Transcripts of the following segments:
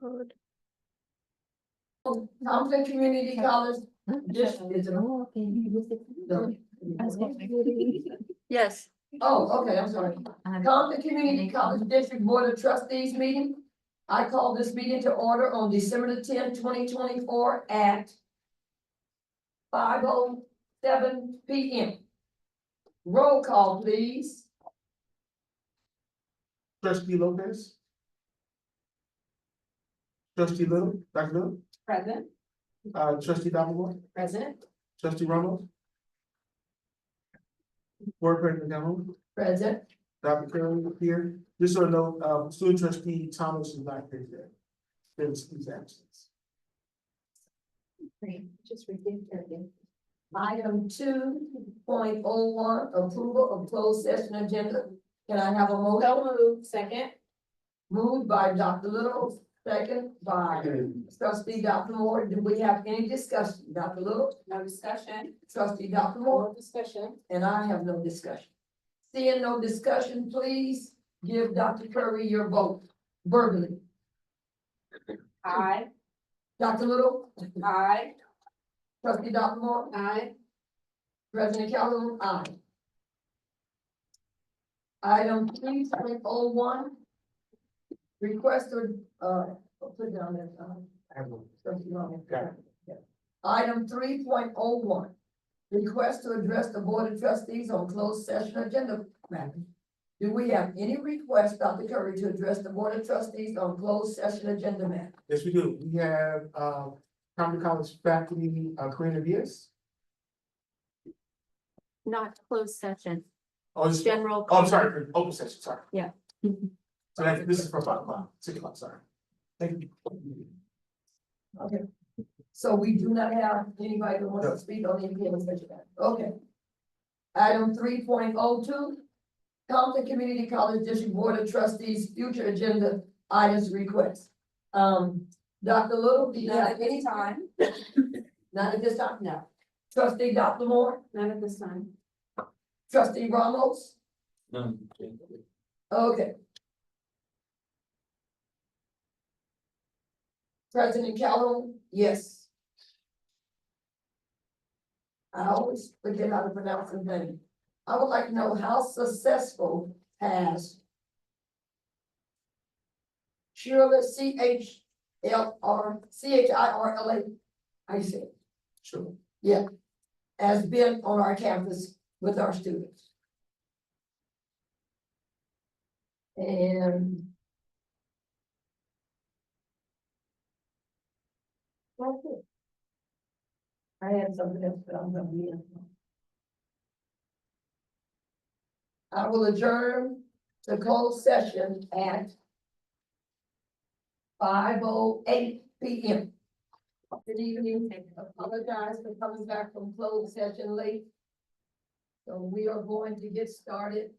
code. Compton Community College District. Is it? Yes. Oh, okay, I'm sorry. Compton Community College District Board of Trustees meeting. I call this meeting to order on December the 10th, 2024 at 5:07 p.m. Roll call, please. Trustee Lopez. Trustee Little, Dr. Little, Present. trustee Dopplemore, Present. trustee Ramos. Board President Calhoun, Present. Dr. Curry here. Just so you know, student trustee Thomas is not here today. There's his absence. Just repeat everything. Item 2.01, approval of closed session agenda. Can I have a motion? So moved. Second. Moved by Dr. Little, second by trustee Dr. Moore. Do we have any discussion? Dr. Little? No discussion. Trustee Dr. Moore? No discussion. And I have no discussion. Seeing no discussion, please give Dr. Curry your vote verbally. Aye. Dr. Little? Aye. Trustee Dr. Moore? Aye. President Calhoun? Aye. Item 3.01. Request to, put down that, trustee Ramos. Got it. Yeah. Item 3.01. Request to address the Board of Trustees on closed session agenda matter. Do we have any requests, Dr. Curry, to address the Board of Trustees on closed session agenda matter? Yes, we do. We have, Compton College faculty, Karina Diaz. Not closed session, Oh, it's, general. oh, I'm sorry, open session, sorry. Yeah. So this is for 5 o'clock, 6 o'clock, sorry. Thank you. Okay. So we do not have anybody who wants to speak on any of such matter. Okay. Item 3.02. Compton Community College District Board of Trustees future agenda items request. Dr. Little, do you have any time? Not at this time, no. Trustee Dr. Moore? Not at this time. Trustee Ramos? No. Okay. President Calhoun? Yes. I always forget how to pronounce his name. I would like to know how successful has Shirley Chirla, I see, Sure. yeah, has been on our campus with our students. And that's it. I had something else, but I'm gonna be in. I will adjourn the closed session at 5:08 p.m. Good evening. Apologize for coming back from closed session late. So we are going to get started.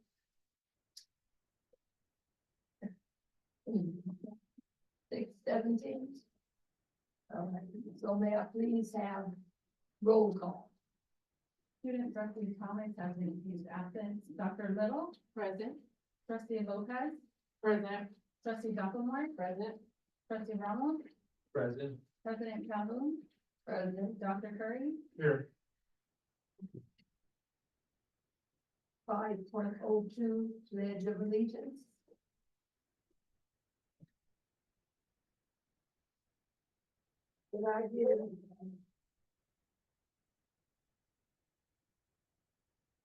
6:17. All right, so may I please have roll call? Student trustee comments as an excused absence. Dr. Little? Present. Trustee Lopez? Present. Trustee Dopplemore? Present. Trustee Ramos? President. President Calhoun? President. Dr. Curry? Here. 5.02 pledge of allegiance. Did I get?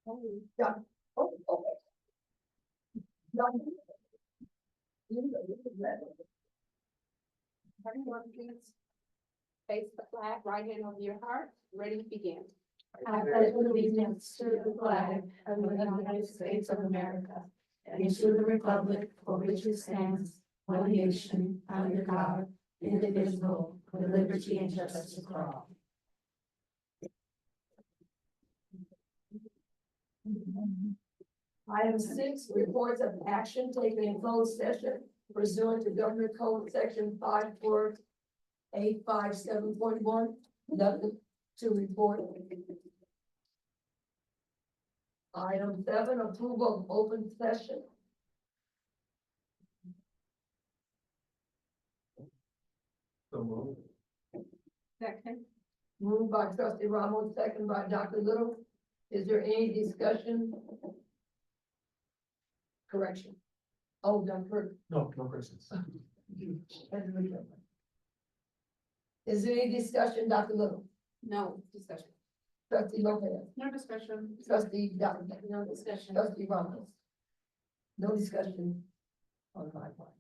Oh, yeah. Oh, okay. Everyone, please face the flag, right hand over your heart. Ready to begin. I pledge allegiance to the flag of the United States of America and to the republic for which it stands, one nation, under God, indivisible, with liberty and justice for all. Item 6, reports of action taken in closed session pursuant to Government Code Section 54857.1. Nothing to report. Item 7, approval of open session. Second. Moved by trustee Ramos, second by Dr. Little. Is there any discussion? Correction. Oh, Dr. No, no questions. Is there any discussion, Dr. Little? No discussion. Trustee Lopez? No discussion. Trustee Dr. No discussion. Trustee Ramos? No discussion on my part.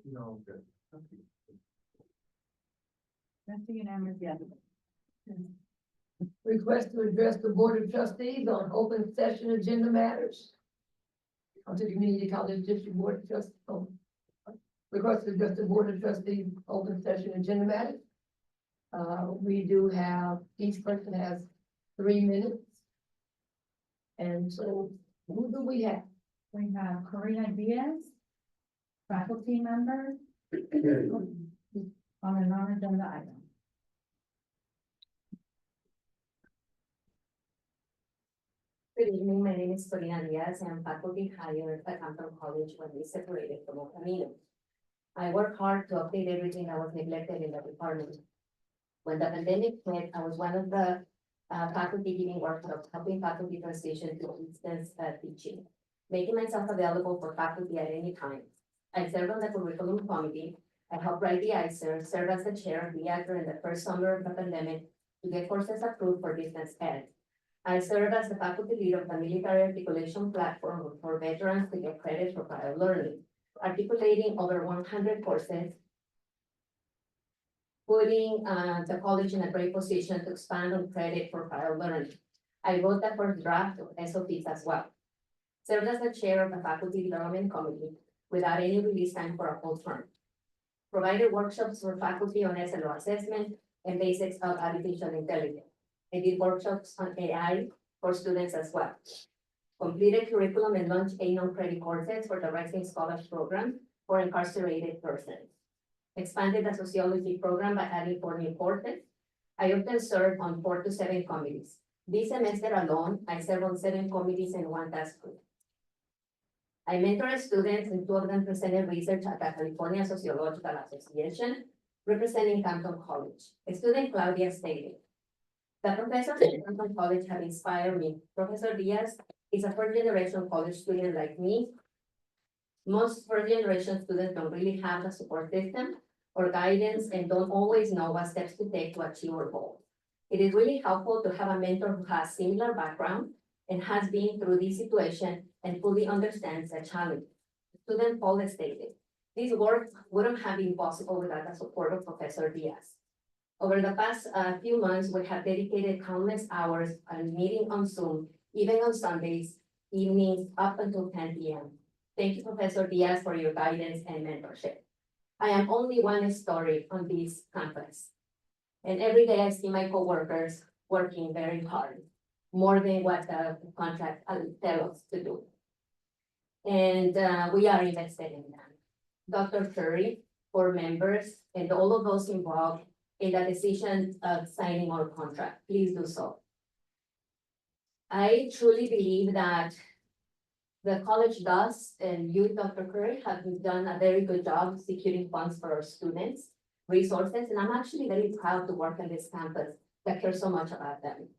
No, good. That's the unanimous, yes. Request to address the Board of Trustees on open session agenda matters. Onto the Community College District Board of Trustees. Request to address the Board of Trustees open session agenda matters. We do have, each person has 3 minutes. And so, who do we have? We have Corina Diaz, faculty member, on a non-agenda item. Good evening, my name is Corina Diaz. I'm faculty hired at Compton College when we separated from El Camino. I work hard to update everything that was neglected in the department. When the pandemic hit, I was one of the faculty giving workshops, helping faculty transition to distance teaching, making myself available for faculty at any time. I serve on the curriculum committee. I helped write the ICER, serve as the chair of the during the first summer of the pandemic to get courses approved for distance ed. I serve as the faculty lead of the military articulation platform for veterans to get credit for prior learning, articulating over 100 courses, putting the college in a great position to expand on credit for prior learning. I wrote the first draft of SOPs as well. Served as the chair of the faculty development committee without any release time for a full term. Provided workshops for faculty on SLO assessment and basics of artificial intelligence. I did workshops on AI for students as well. Completed curriculum and launched 8 non-credit courses for the Rising Scholars Program for incarcerated persons. Expanded the sociology program by adding 4 new courses. I often serve on 4 to 7 committees. This semester alone, I serve on 7 committees and 1 task group. I mentor students and 2 of them presented research at the California Sociological Association, representing Compton College. Student Claudia stated, "The professors at Compton College have inspired me. Professor Diaz is a first-generation college student like me. Most first-generation students don't really have a support system or guidance and don't always know what steps to take to achieve our goals. It is really helpful to have a mentor who has similar background and has been through this situation and fully understands the challenge." Student Paul stated, "This work wouldn't have been possible without the support of Professor Diaz. Over the past few months, we have dedicated countless hours and meeting on Zoom, even on Sundays, evenings, up until 10 p.m. Thank you, Professor Diaz, for your guidance and mentorship. I am only one story on this campus. And every day I see my coworkers working very hard, more than what the contract tells us to do. And we are invested in them. Dr. Curry, board members, and all of those involved in the decision of signing our contract, please do so. I truly believe that the college does, and you, Dr. Curry, have done a very good job securing funds for our students, resources, and I'm actually very proud to work on this campus that cares so much about them.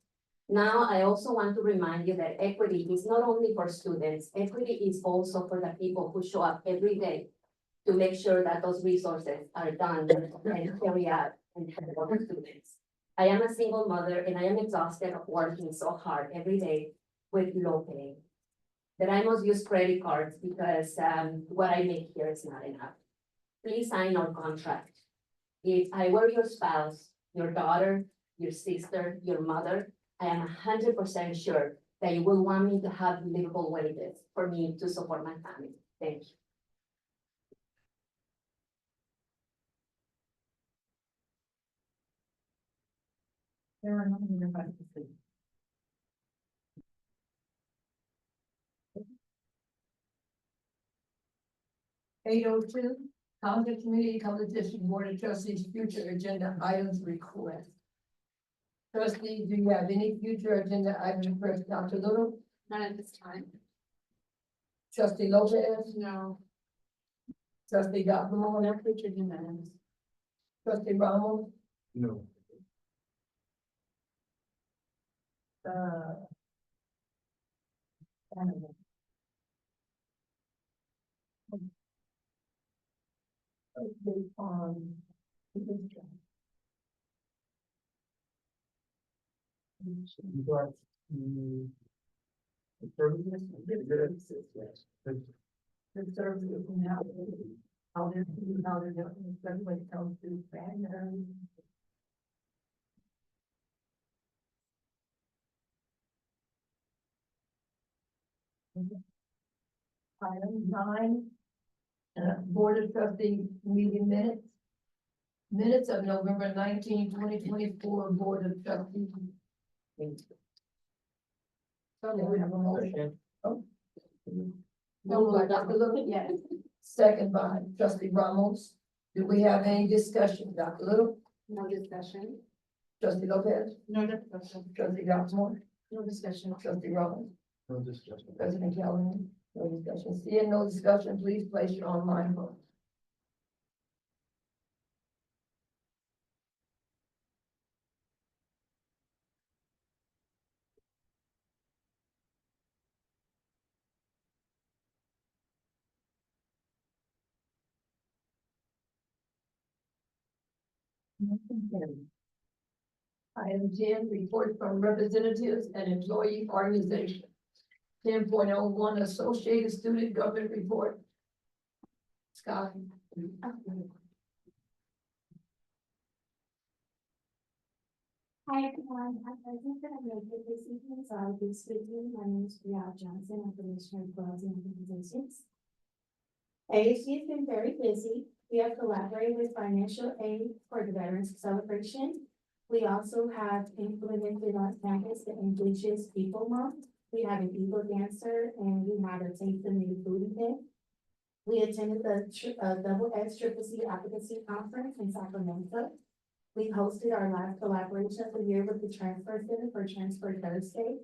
Now, I also want to remind you that equity is not only for students, equity is also for the people who show up every day to make sure that those resources are done and carry out and help our students. I am a single mother and I am exhausted of working so hard every day with low pay. That I must use credit cards because what I make here is not enough. Please sign our contract. If I were your spouse, your daughter, your sister, your mother, I am 100% sure that you will want me to have livable wages for me to support my family. Thank you. There are nothing invited to speak. 802, Compton Community College District Board of Trustees future agenda items request. Trustees, do you have any future agenda items request, Dr. Little? Not at this time. Trustee Lopez? No. Trustee Dr. Moore? No future agenda items. Trustee Ramos? No. Uh. Okay, conservative now, how they're doing, especially when it comes to banners. Item 9, Board of Trustee meeting minutes. Minutes of November 19, 2024, Board of Trustees. So we have a motion. Oh. No, by Dr. Little? Yes. Second by Trustee Ramos. Do we have any discussion, Dr. Little? No discussion. Trustee Lopez? No discussion. Trustee Dr. No discussion. Trustee Ramos? No discussion. President Kelly? No discussion. Seeing no discussion, please place your online vote. Item 10, report from representatives and employee organization. 10.01, Associated Student Government Report. Scott. Hi, everyone. I'm present that I'm located this evening, so I'll be speaking. My name is Brielle Johnson, I'm Commissioner of Housing Organizations. ASU has been very busy. We have collaborated with financial aid for the Veterans Celebration. We also have implemented on campus the Indigenous People Month. We have an Eagle dancer and we had a taste the new food event. We attended the Double X Triple C Advocacy Conference in Sacramento. We hosted our last collaboration of the year with the Transfer Center for Transfer Thursday.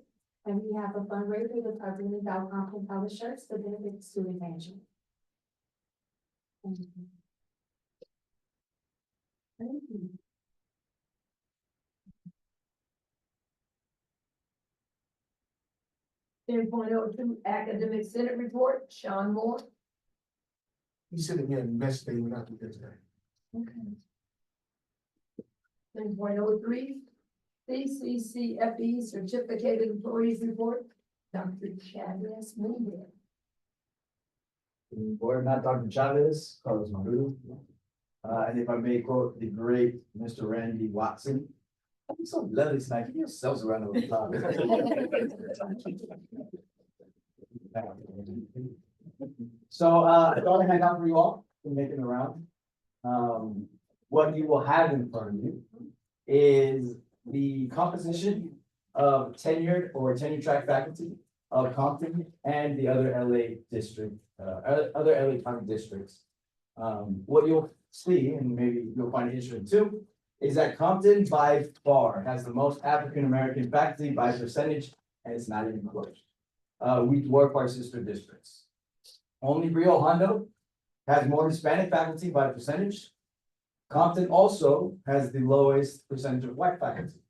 And we have a fundraiser with our Blue Dow Compton College shirts to benefit student management. Thank you. Thank you. Ten point oh two, Academic Senate Report, Sean Moore. He said again, best day without the best day. Okay. 10.03, CCCFE Certificated Employees Report, Dr. Chavez Mooney. Board, not Dr. Chavez, Carlos Maru. And if I may quote the great Mr. Randy Watson. I'm so lovely tonight, give yourselves a round of applause. So, I thought I had out for you all, for making the round. What you will have in front of you is the composition of tenured or tenure track faculty of Compton and the other LA district, other LA County districts. What you'll see, and maybe you'll find it interesting too, is that Compton by far has the most African-American faculty by percentage, and it's not even close. We dwarf our sister districts. Only Rio Hondo has more Hispanic faculty by percentage. Compton also has the lowest percentage of white faculty.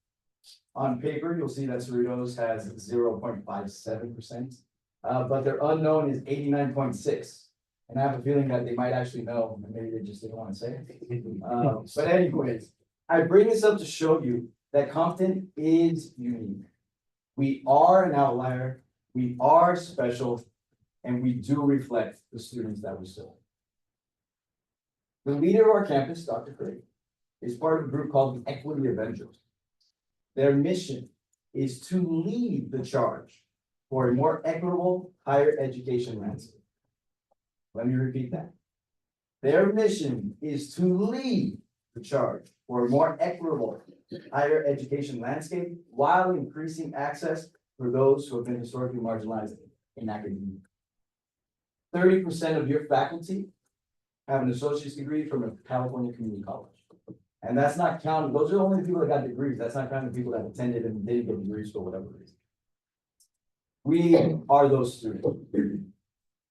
On paper, you'll see that Cerritos has 0.57%, but their unknown is 89.6. And I have a feeling that they might actually know, and maybe they just didn't want to say it. But anyways, I bring this up to show you that Compton is unique. We are an outlier, we are special, and we do reflect the students that we serve. The leader of our campus, Dr. Craig, is part of a group called the Equity Avengers. Their mission is to lead the charge for a more equitable higher education landscape. Let me repeat that. Their mission is to lead the charge for a more equitable higher education landscape while increasing access for those who have been historically marginalized in academia. 30% of your faculty have an associate's degree from a California community college. And that's not counting, those are the only people that got degrees. That's not counting people that attended and didn't get degrees for whatever reason. We are those students.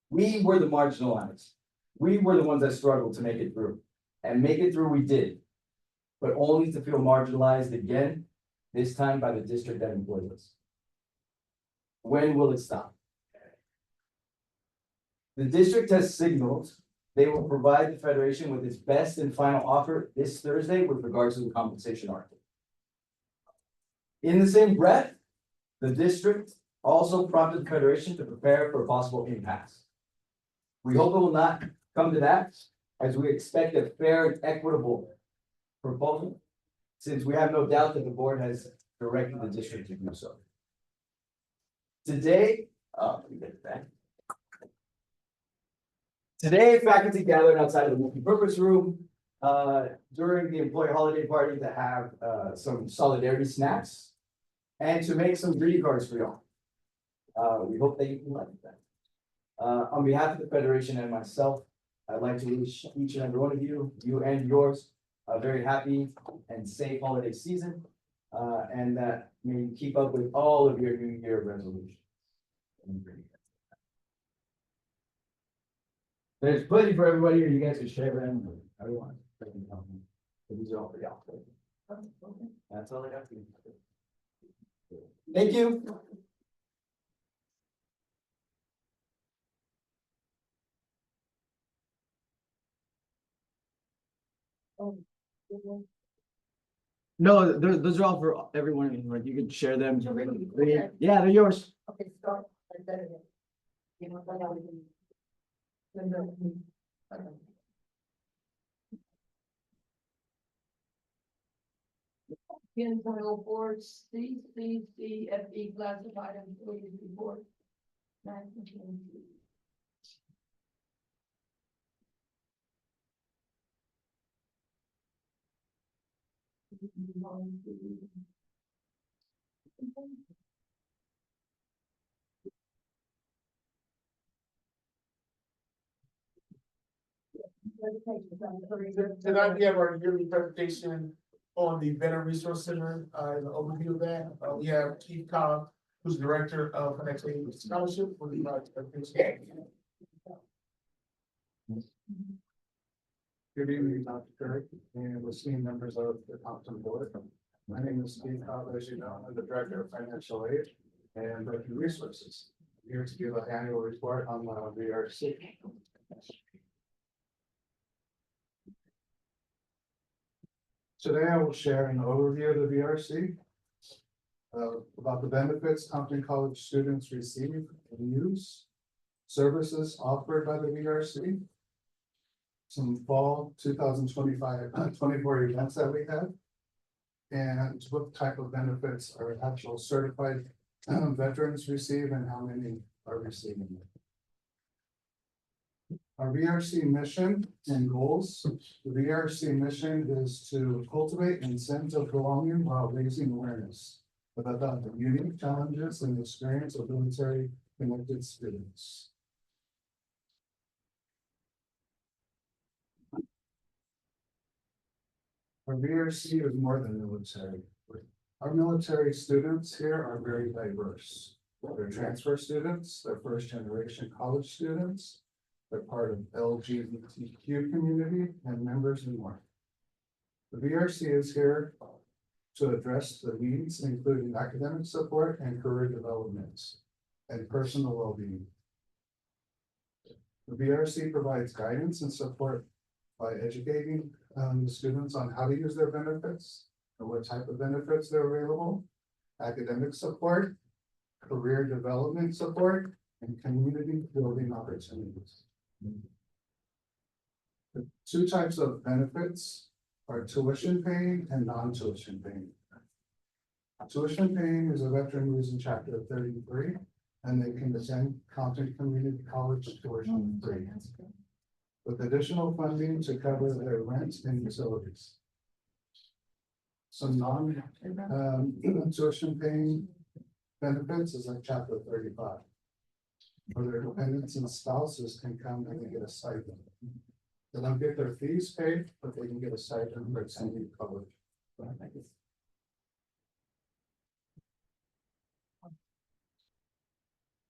We were the marginalized. We were the ones that struggled to make it through. And make it through we did. But only to feel marginalized again, this time by the district that employs us. When will it stop? The district has signaled they will provide the Federation with its best and final offer this Thursday with regards to the compensation article. In the same breath, the district also prompted the Federation to prepare for a possible impasse. We hope it will not come to that, as we expect a fair and equitable proposal, since we have no doubt that the board has directed the district to do so. Today, let me get it back. Today, faculty gathered outside of the multipurpose room during the employee holiday party to have some solidarity snacks and to make some greeting cards for y'all. We hope that you can like that. On behalf of the Federation and myself, I'd like to wish each and every one of you, you and yours, a very happy and safe holiday season, and that may you keep up with all of your New Year resolutions. There's plenty for everybody here. You guys can share them with everyone. But these are all for y'all. That's all I got for you. Thank you. No, those are all for everyone. Like you can share them. Yeah, they're yours. Okay, start. Ten point oh four, CCD classified employees report. Tonight we have our yearly presentation on the Veteran Resource Center, an overview of that. We have Keith Cobb, who's Director of Financial Aid Scholarship for the presentation. Good evening, Dr. Kirk, and esteemed members of the Compton Board. My name is Steve Cobb, as you know, I'm the Director of Financial Aid and Veteran Resources. I'm here to give an annual report on the VRC. Today I will share an overview of the VRC, about the benefits Compton College students receive and use, services offered by the VRC, some fall 2024 events that we have, and what type of benefits our actual certified veterans receive and how many are receiving it. Our VRC mission and goals. The VRC mission is to cultivate and sense of belonging while raising awareness about the unique challenges and experience of military connected students. Our VRC is more than military. Our military students here are very diverse. They're transfer students, they're first generation college students, they're part of LGBTQ community and members and more. The VRC is here to address the needs, including academic support and career development and personal well-being. The VRC provides guidance and support by educating the students on how to use their benefits and what type of benefits they're available, academic support, career development support, and community building opportunities. The two types of benefits are tuition paying and non-tuition paying. Tuition paying is a veteran who is in chapter 33, and they can attend Compton Community College tuition free, with additional funding to cover their rent and utilities. Some tuition paying benefits is like chapter 35. Where their dependents and spouses can come and they get a stipend. They don't get their fees paid, but they can get a stipend for extended coverage.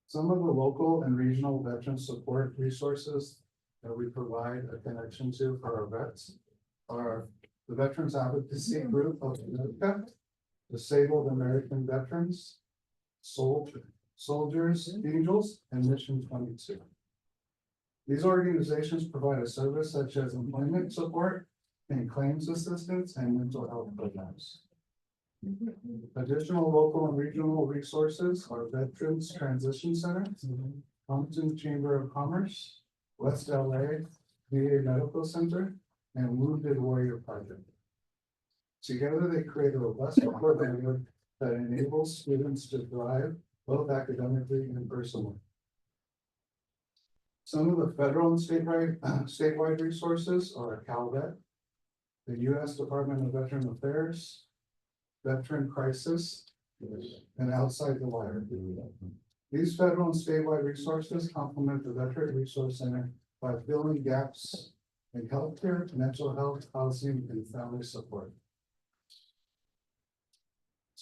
Some of the local and regional veteran support resources that we provide a connection to for our vets are the Veterans Advocacy Group of America, Disabled American Veterans, Soldiers, Angels, and Mission 22. These organizations provide a service such as employment support and claims assistance and mental health programs. Additional local and regional resources are Veterans Transition Center, Compton Chamber of Commerce, West LA, VA Medical Center, and Wounded Warrior Project. Together, they create a robust support network that enables students to thrive both academically and personally. Some of the federal and statewide resources are CalVet, the U.S. Department of Veteran Affairs, Veteran Crisis, and Outside the Wire. These federal and statewide resources complement the Veteran Resource Center by filling gaps in healthcare, mental health, housing, and family support.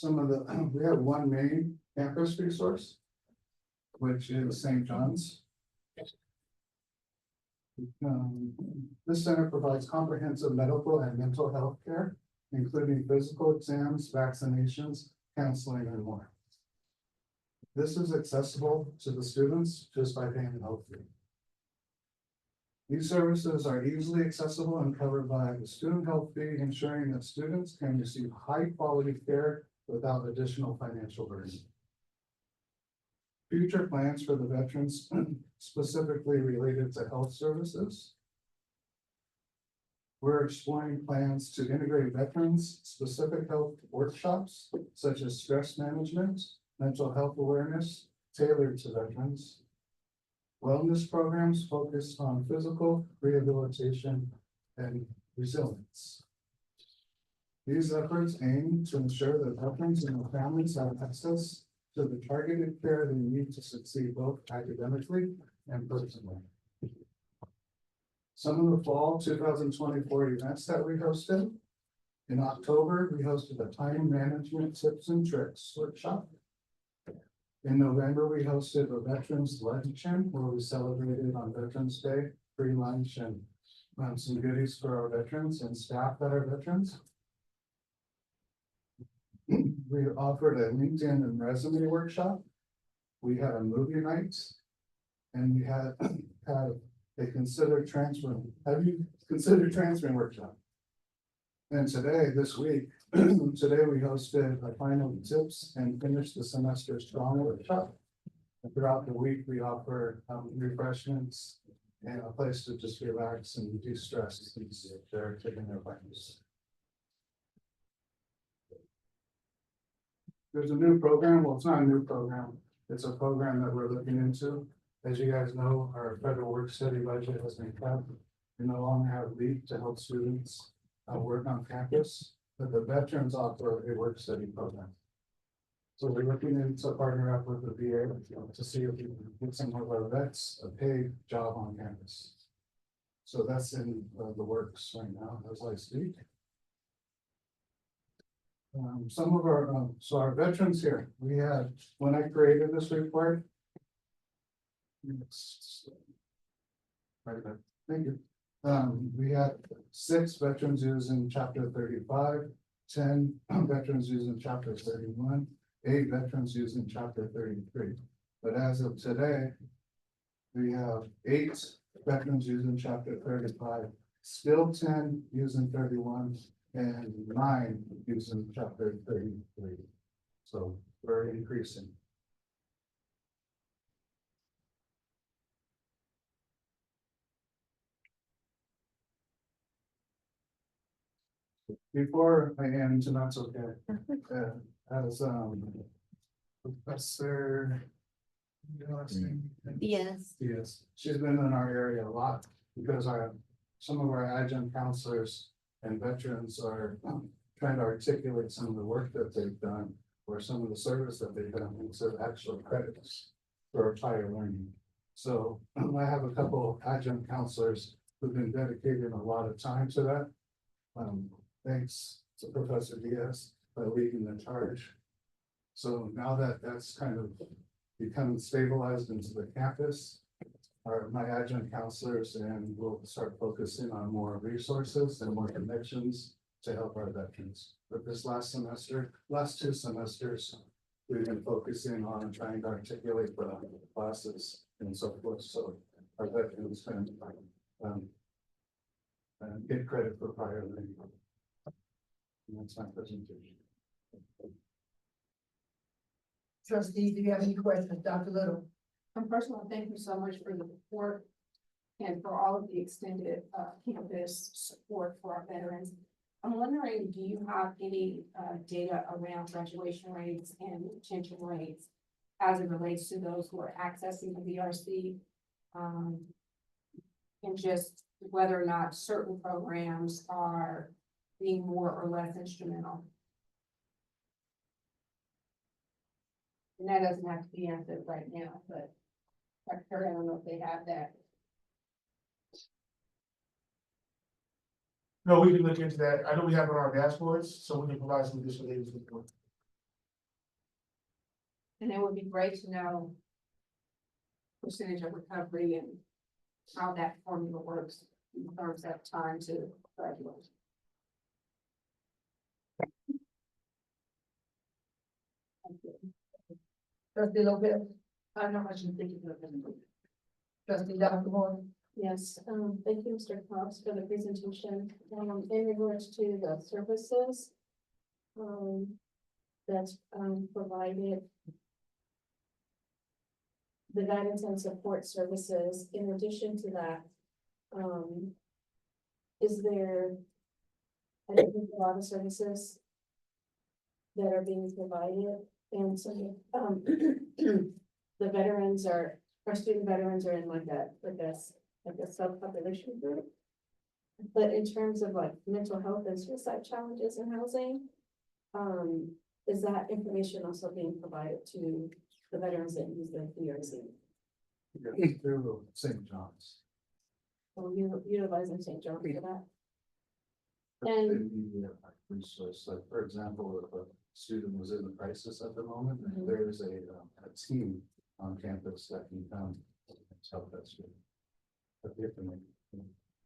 We have one main campus resource, which is St. John's. This center provides comprehensive medical and mental health care, including physical exams, vaccinations, counseling, and more. This is accessible to the students just by paying the health fee. These services are easily accessible and covered by the student health fee, ensuring that students can receive high-quality care without additional financial burden. Future plans for the veterans specifically related to health services. We're exploring plans to integrate veterans-specific health workshops, such as stress management, mental health awareness, tailored to veterans. Wellness programs focused on physical rehabilitation and resilience. These efforts aim to ensure that veterans and their families have access to the targeted care they need to succeed both academically and personally. Some of the fall 2024 events that we hosted. In October, we hosted a time management tips and tricks workshop. In November, we hosted a Veterans Luncheon where we celebrated on Veterans Day, free lunch and some goodies for our veterans and staff that are veterans. We offered a LinkedIn and resume workshop. We had a movie night. And we had a consider transferring workshop. And today, this week, today we hosted a final tips and finished the semester strong workshop. And throughout the week, we offer refreshments and a place to just relax and de-stress since they're taking their finals. There's a new program. Well, it's not a new program. It's a program that we're looking into. As you guys know, our federal work study budget has been cut. We no longer have LEAP to help students work on campus, but the veterans offer a work study program. So we're looking into partner up with the VA to see if we can get some of our vets a paid job on campus. So that's in the works right now as I speak. Some of our, so our veterans here, we had, when I created this report, right there, thank you. We had 6 veterans using chapter 35, 10 veterans using chapter 31, 8 veterans using chapter 33. But as of today, we have 8 veterans using chapter 35, still 10 using 31, and 9 using chapter 33. So we're increasing. Before I end, and that's okay. As Professor, your last name? Yes. Yes, she's been in our area a lot because some of our adjunct counselors and veterans are trying to articulate some of the work that they've done or some of the service that they've done instead of actual credits for higher learning. So I have a couple adjunct counselors who've been dedicating a lot of time to that. Thanks to Professor Diaz by leading the charge. So now that that's kind of become stabilized into the campus, my adjunct counselors, and we'll start focusing on more resources and more connections to help our veterans. But this last two semesters, we've been focusing on trying to articulate the classes and so forth, so our veterans can get credit for prior learning. And that's my presentation. Trustees, do you have any questions, Dr. Little? First of all, thank you so much for the report and for all of the extended campus support for our veterans. I'm wondering, do you have any data around graduation rates and retention rates as it relates to those who are accessing the VRC? And just whether or not certain programs are being more or less instrumental? And that doesn't have to be answered right now, but I don't know if they have that. No, we can look into that. I know we have it on our dashboards, so we can provide some additional data to the board. And it would be great to know percentage of recovery and how that formula works in terms of time to graduate. Thank you. Trustee Lopez, I don't know how you think of it. trustee Dr. Moore, Yes, thank you, Mr. Cox, for the presentation. In regards to the services, that's, provided, the guidance and support services, in addition to that, is there, I think a lot of services that are being provided, and some, the veterans are, our student veterans are in like a subpopulation group. But in terms of like mental health and suicide challenges in housing, is that information also being provided to the veterans that use the VRC? Yeah, through St. John's. Or utilizing St. John for that? But And- they need a resource, like, for example, if a student was in a crisis at the moment, Mhm. there is a team on campus that can come and help that student. But the information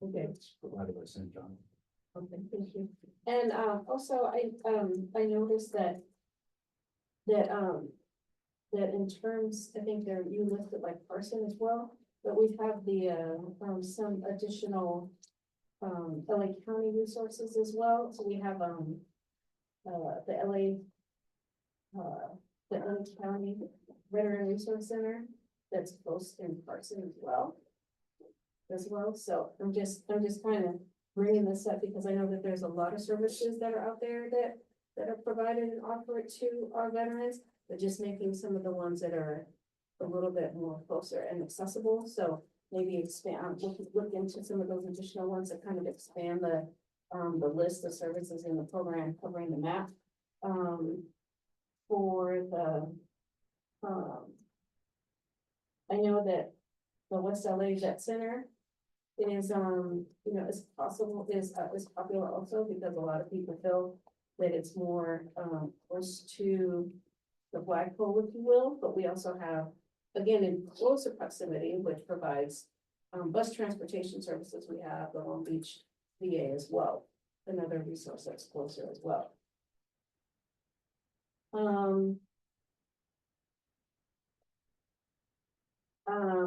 Okay. it's provided by St. John. Okay, thank you. And also, I noticed that that in terms, I think there, you listed like Parson as well, but we have the some additional LA County resources as well. So we have the LA County Veteran Resource Center that's close in Parson as well. So I'm just kind of bringing this up because I know that there's a lot of services that are out there that are provided and offered to our veterans, but just making some of the ones that are a little bit more closer and accessible. So maybe expand, look into some of those additional ones that kind of expand the list of services in the program, covering the map. For the, I know that the West LA Vet Center is, is popular also because a lot of people feel that it's more, close to the flagpole, if you will, but we also have, again, in closer proximity, which provides, bus transportation services. We have the Long Beach VA as well, another resource that's closer as well.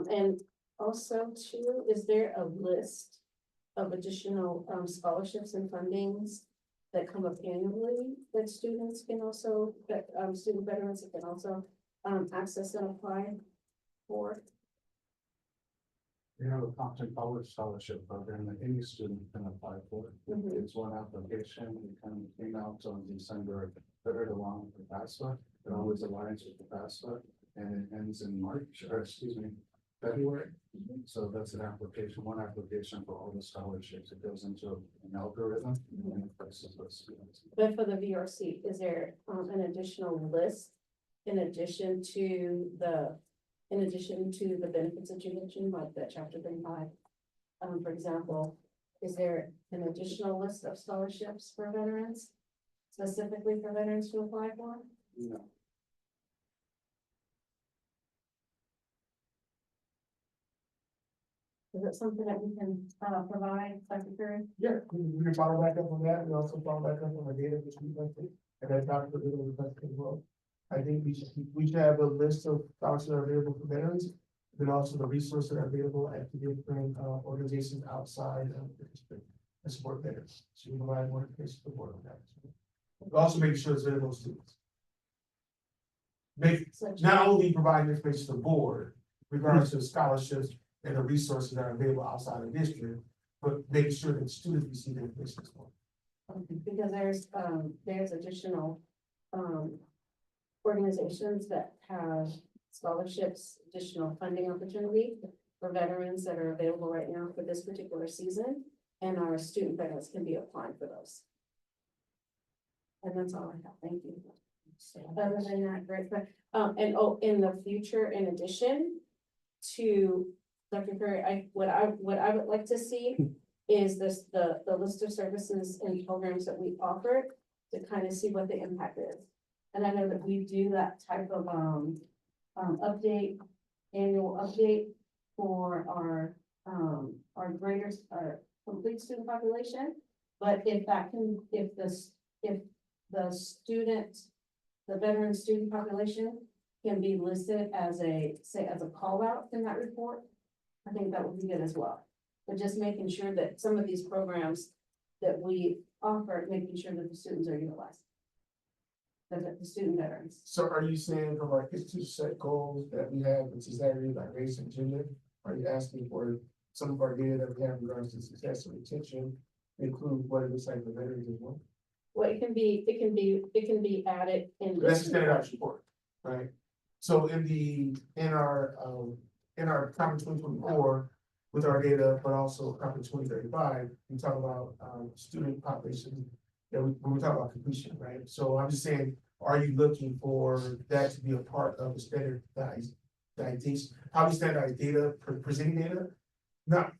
And also too, is there a list of additional scholarships and fundings that come up annually that students can also, that student veterans can also access and apply for? We have a Compton College Scholarship Program that any student can apply for. Mhm. It's one application. It kind of came out on December 3rd along with FAFSA. It always aligns with the FAFSA and it ends in March, or excuse me, February. So that's an application, one application for all the scholarships. It goes into an algorithm and it places those students. But for the VRC, is there an additional list in addition to the benefits that you mentioned, like that chapter 35? For example, is there an additional list of scholarships for veterans? Specifically for veterans to apply for? No. Is it something that we can provide, Secretary? Yeah, we can follow back up on that, and also follow back up on the data which we went through, and then Dr. Little requested as well. I think we should have a list of scholarships that are available for veterans, then also the resources that are available at the different organizations outside of the district that support veterans. So we provide more information to the board on that. But also making sure it's available to students. Not only providing information to the board regards to the scholarships and the resources that are available outside of the district, but making sure that students receive the information as well. Because there's additional, organizations that have scholarships, additional funding opportunity for veterans that are available right now for this particular season, and our student veterans can be applying for those. And that's all I have, thank you. Other than that, great, but, in the future, in addition to Dr. Curry, what I would like to see is the list of services and programs that we offer to kind of see what the impact is. And I know that we do that type of, annual update for our complete student population. But if the veteran student population can be listed as a call out in that report, I think that would be good as well. But just making sure that some of these programs that we offer, making sure that the students are utilized. The student veterans. So are you saying from our institutional set goals that we have, which is that like race and gender, are you asking for some of our data that we have in regards to success and retention, include what it looks like for veterans as well? Well, it can be added in. That's the standardized report, right? So in our conference 2024, with our data, but also conference 2035, we talk about student population. When we talk about completion, right? So I'm just saying, are you looking for that to be a part of the standardized how we standardize data, presenting data? Not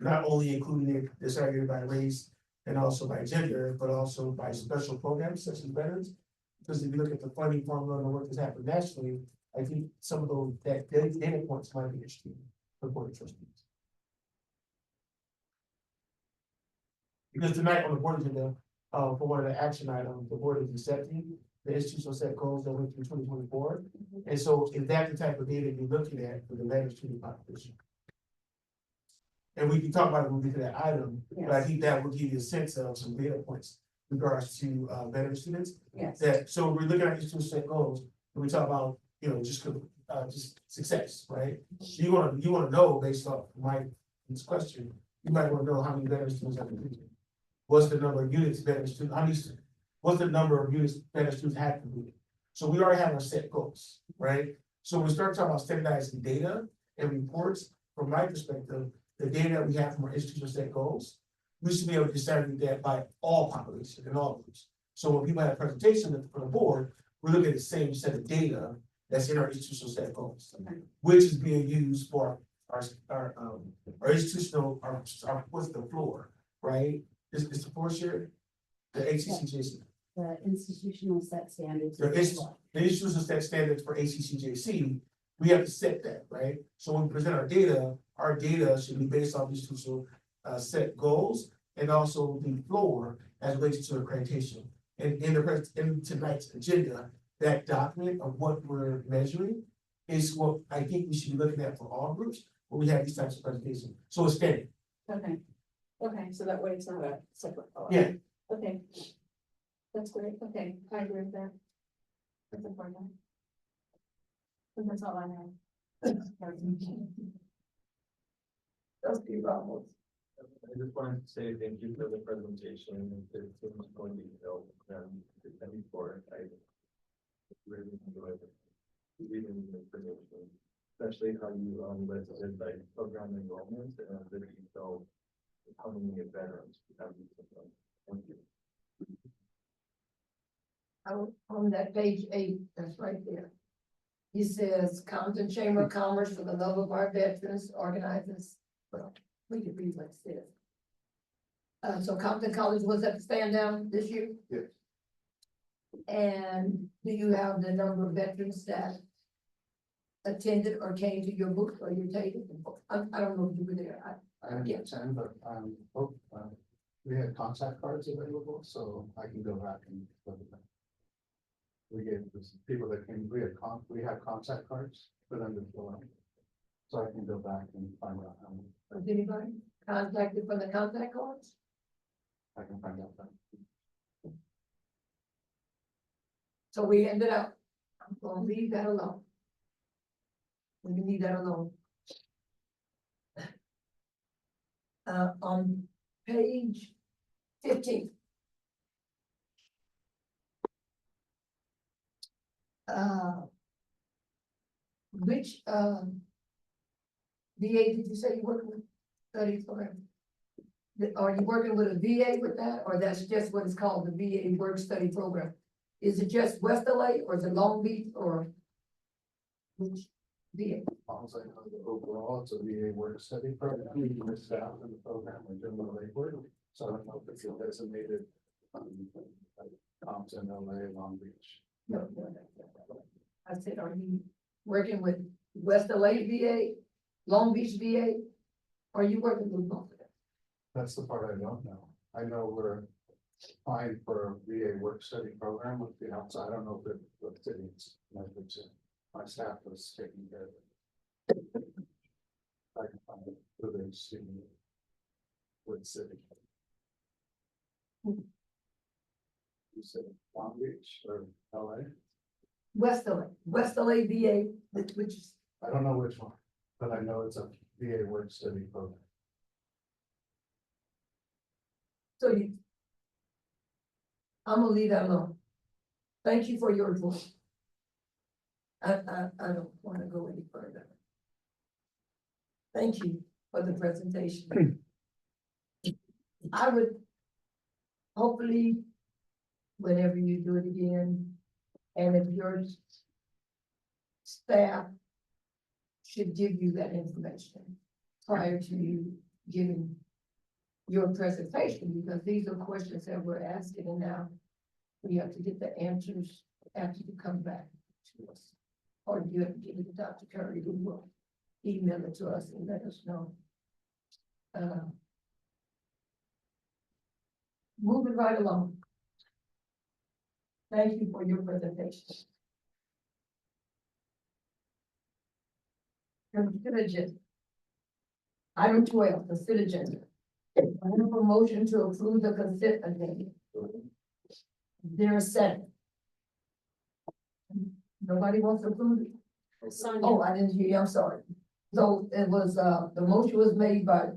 only including it disaggregated by race and also by gender, but also by special programs such as veterans. Because if you look at the funding formula and the work that's happened nationally, I think some of those data points might be interesting for the board of trustees. Because tonight on the board agenda, for one of the action items, the board is accepting the institutional set goals that went through 2024. And so is that the type of data you're looking at for the veteran student population? And we can talk about it when we get to that item, but I think that will give you a sense of some data points in regards to veteran students. Yes. So we're looking at institutional set goals, and we talk about, just success, right? You wanna know based off Mike's question, you might wanna know how many veteran students have completed. What's the number of units veteran students, what's the number of units veteran students have completed? So we already have our set goals, right? So when we start talking about standardizing data and reports, from my perspective, the data we have from our institutional set goals, we should be able to distribute that by all populations and all groups. So when people have a presentation for the board, we look at the same set of data that's in our institutional set goals, which is being used for our institutional, what's the floor, right? Is the floor shared? The HCCJC. The institutional set standards. The institutional set standards for ACCJC, we have to set that, right? So when we present our data should be based on institutional set goals and also the floor as relates to accreditation. And in tonight's agenda, that document of what we're measuring is what I think we should be looking at for all groups when we have these types of presentations. So it's steady. Okay, so that way it's not a separate color. Yeah. Okay. That's great, okay, I agree with that. That's important. And that's all I have. Trustee Ramos. I just wanted to say thank you for the presentation. It seems going detailed and before I really enjoyed reading the information. especially how you, listed like program enrollment and that you felt how many veterans we have. Thank you. On that page 8, that's right there. He says Compton Chamber of Commerce for the love of our veterans organizes, well, we could read what it says. So Compton College was at the stand down this year? Yes. And do you have the number of veterans that attended or came to your booth or your table? I don't know if you were there. I didn't Yeah. attend, but, we had contact cards available, so I can go back and look at them. We gave this, people that came, we had contact cards for them to fill out. So I can go back and find out how many, Was anybody contacted for the contact cards? I can find out that. So we ended up, I'm gonna leave that alone. We can leave that alone. On page 15. Which, VA did you say you working with? Studies program? Are you working with a VA with that, or that's just what it's called, the VA Work Study Program? Is it just West LA, or is it Long Beach, or which VA? Also, overall, it's a VA work study program, we missed out in the program, we're doing the labor, so I don't know if it's a designated. Like Compton, LA, Long Beach. No. I said, are you working with West LA VA, Long Beach VA? Or are you working with both of them? That's the part I don't know. I know we're applying for a VA work study program with the outside. I don't know if it, what cities, my staff was taking care of it. I can find it within student. What city? You said Long Beach or LA? West LA VA, which is, I don't know which one, but I know it's a VA work study program. so you. I'm gonna leave that alone. Thank you for your report. I don't wanna go any further. Thank you for the presentation. I would hopefully, whenever you do it again, and if your staff should give you that information prior to you giving your presentation, because these are questions that we're asking, and now we have to get the answers after you come back to us. Or you have to give it to Dr. Curry, who will email it to us and let us know. Moving right along. Thank you for your presentation. Consider agenda. Item 12, consider agenda. I have a motion to approve the consent agenda. There is second. Nobody wants to approve it? Sonia. Oh, I didn't hear you, I'm sorry. So it was, the motion was made by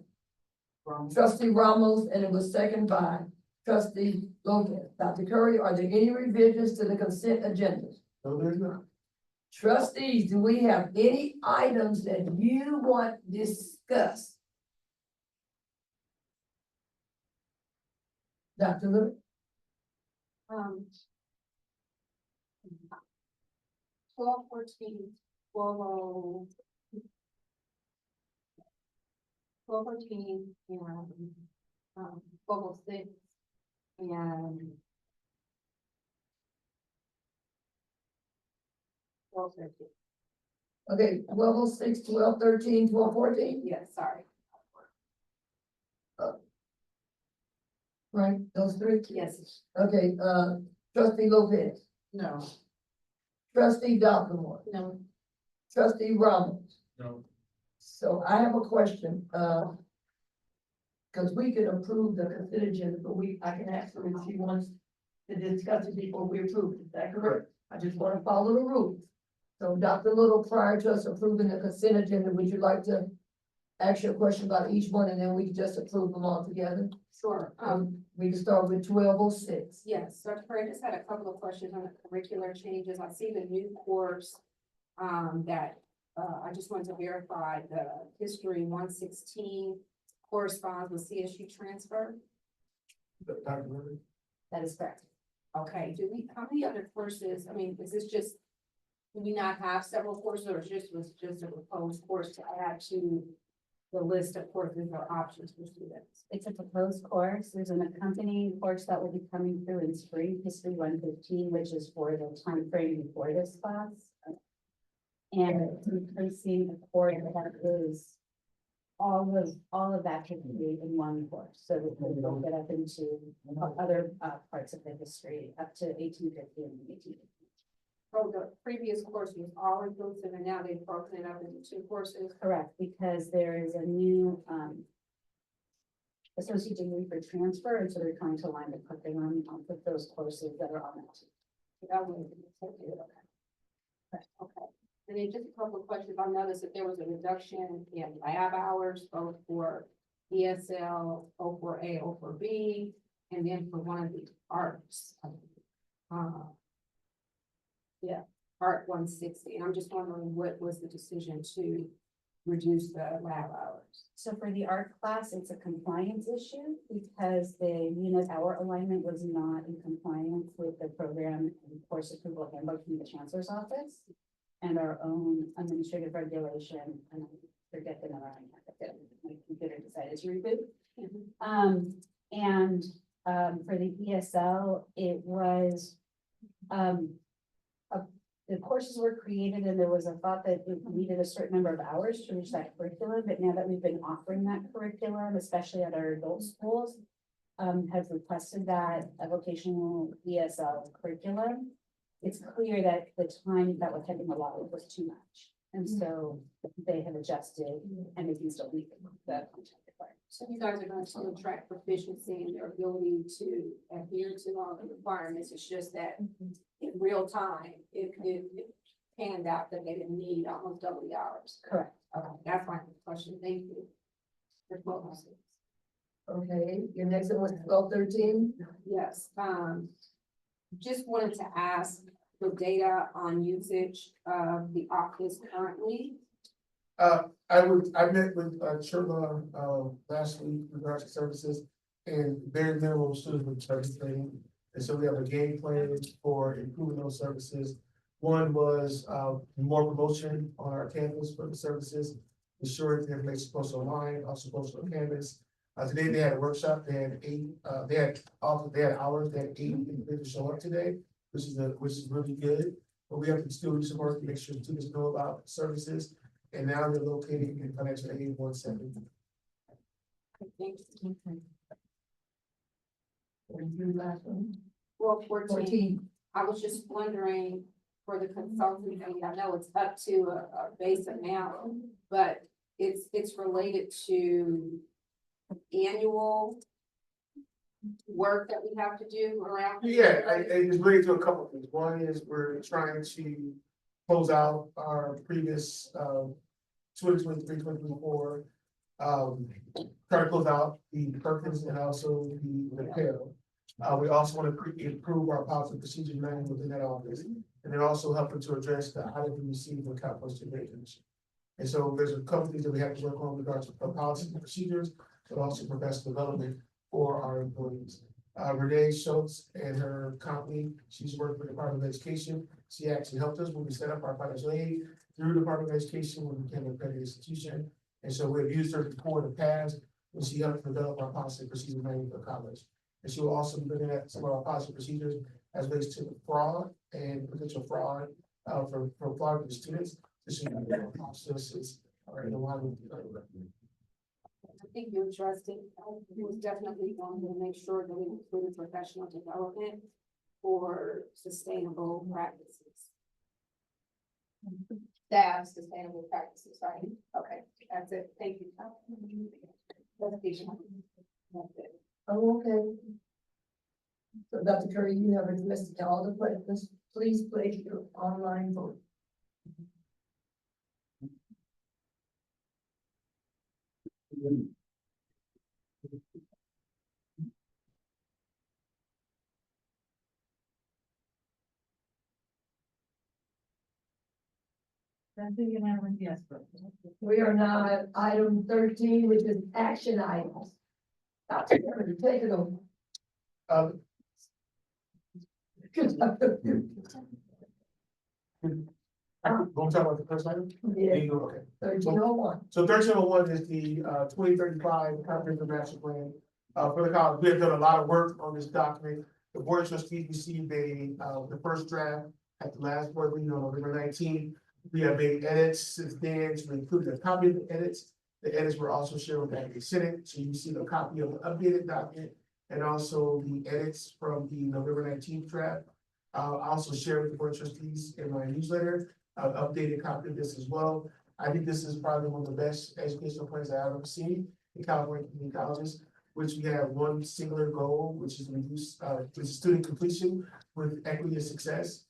Trustee Ramos, and it was seconded by Trustee Lopez. Dr. Curry, are there any revisions to the consent agenda? No, there's not. Trustees, do we have any items that you want discussed? Dr. Lewis? 1214, 1214, and 1206, and 1213. Okay, 1206, 1213, 1214, Yes, sorry. right, those three? Yes. Okay, Trustee Lopez, No. Trustee Dopplemore, No. Trustee Ramos. No. So I have a question, because we can approve the consent agenda, but I can ask her if she wants to discuss it before we approve it. Is that correct? I just want to follow the rules. So Dr. Little, prior to us approving the consent agenda, would you like to ask your question about each one, and then we can just approve them all together? Sure. We can start with 1206. Yes, Dr. Perry, I just had a couple of questions on the curricular changes. I see the new course, that I just wanted to verify the history 116 corresponds with CSU transfer. Dr. Murray? That is correct. Okay, how many other courses, I mean, is this just, do we not have several courses, or was just a proposed course to add to the list of courses or options for students? It's a proposed course. There's an accompanying course that will be coming through in spring, History 115, which is for the time frame before this class. And it's replacing a course that is all of that can be in one course, so that we don't get up into other parts of the history up to 1850 and 1850. So the previous course was all inclusive, and now they've broken it up into two courses. Correct, because there is a new associate degree for transfer, and so they're trying to line the curriculum with those courses that are on that. That would be okay. Okay. And then just a couple of questions. I noticed that there was a reduction in lab hours, both for ESL, O4A, O4B, and then for one of the arts. Yeah, Art 160. And I'm just wondering what was the decision to reduce the lab hours? So for the art class, it's a compliance issue because the unit hour alignment was not in compliance with the program and course approval handbook from the chancellor's office and our own administrative regulation, and I forget the number, my computer decided to reboot. For the ESL, it was, the courses were created and there was a thought that it needed a certain number of hours to reach that curriculum, but now that we've been offering that curriculum, especially at our adult schools, have requested that a vocational ESL curriculum, it's clear that the time that was having allotted was too much. And so they have adjusted and they can still meet the content requirements. So you guys are going to still track proficiency and their ability to adhere to all the requirements. It's just that in real time, it panned out that they didn't need almost double the hours. Correct. Okay, that's my question. Thank you. For 12. Okay, your next one was 1213. Yes, just wanted to ask for data on usage of the office currently. I met with Sherma last week in regards to services, and very minimal students with service training. And so we have a game plan for improving those services. One was more promotion on our campus for the services, ensuring the information posted online, also posted on campus. Today they had a workshop. They had hours. They had 8 individuals show up today, which is really good. But we have to still do some work to make sure students know about services. And now they're located in financial aid 170. Thank you. Last one. Well, 14, I was just wondering for the consulting, I know it's up to a base amount, but it's related to annual work that we have to do around. Yeah, it's related to a couple of things. One is we're trying to close out our previous 2023-2024. Try to close out the Perkins and also the Pell. We also want to improve our policy procedure manual within that office, and then also helping to address the item we receive from California State Commission. And so there's a couple things that we have to work on in regards to policy and procedures, but also professional development for our employees. Renee Schultz and her company, she's worked with the Department of Education. She actually helped us when we set up our financial aid through the Department of Education when we became an accredited institution. And so we've used her before in the past when she helped develop our policy and procedure manual for college. And she will also be looking at some of our policy procedures as relates to fraud and potential fraud for fraud to the students. So she can our processes are in alignment with I think you addressed it. It was definitely going to make sure that we included professional development for sustainable practices. Staff sustainable practices, right? Okay, that's it. Thank you. That's it. Oh, okay. So Dr. Curry, you have addressed all the questions. Please place your online vote. That's a unanimous yes vote. We are now at item 13, which is action items. Dr. Kennedy, take it over. Um, Gonna talk about the first item? Yeah, Okay. 1301. So 1301 is the 2035 comprehensive master plan for the college. We have done a lot of work on this document. The board of trustees received the first draft at the last board meeting on November 19th. We have made edits since then to include a copy of the edits. The edits were also shared with the Senate, so you see a copy of the updated document and also the edits from the November 19th draft. I'll also share with the board of trustees in my newsletter an updated copy of this as well. I think this is probably one of the best educational plans I've ever seen in California community colleges, which we have one singular goal, which is which is student completion with equity and success.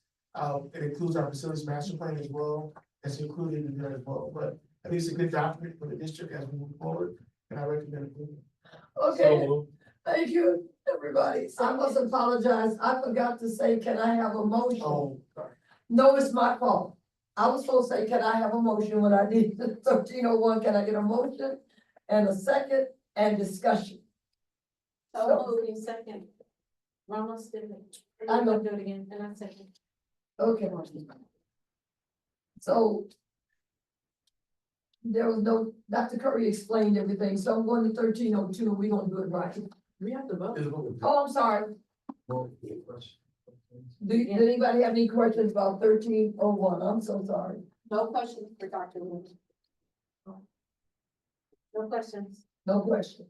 It includes our facilities master plan as well, that's included in there as well, but I think it's a good document for the district as we move forward, and I recommend it. Okay, thank you, everybody. I must apologize. I forgot to say, can I have a motion? Oh, sorry. No, it's my fault. I was supposed to say, can I have a motion when I did 1301? Can I get a motion and a second and discussion? So moving second. Ramos did it. I know. Do it again, and I second. Okay. So there was no, Dr. Curry explained everything, so I'm going to 1302, and we're gonna do it right. We have to vote. Oh, I'm sorry. Did anybody have any questions about 1301? I'm so sorry. No questions for Dr. Lewis. No questions. No questions.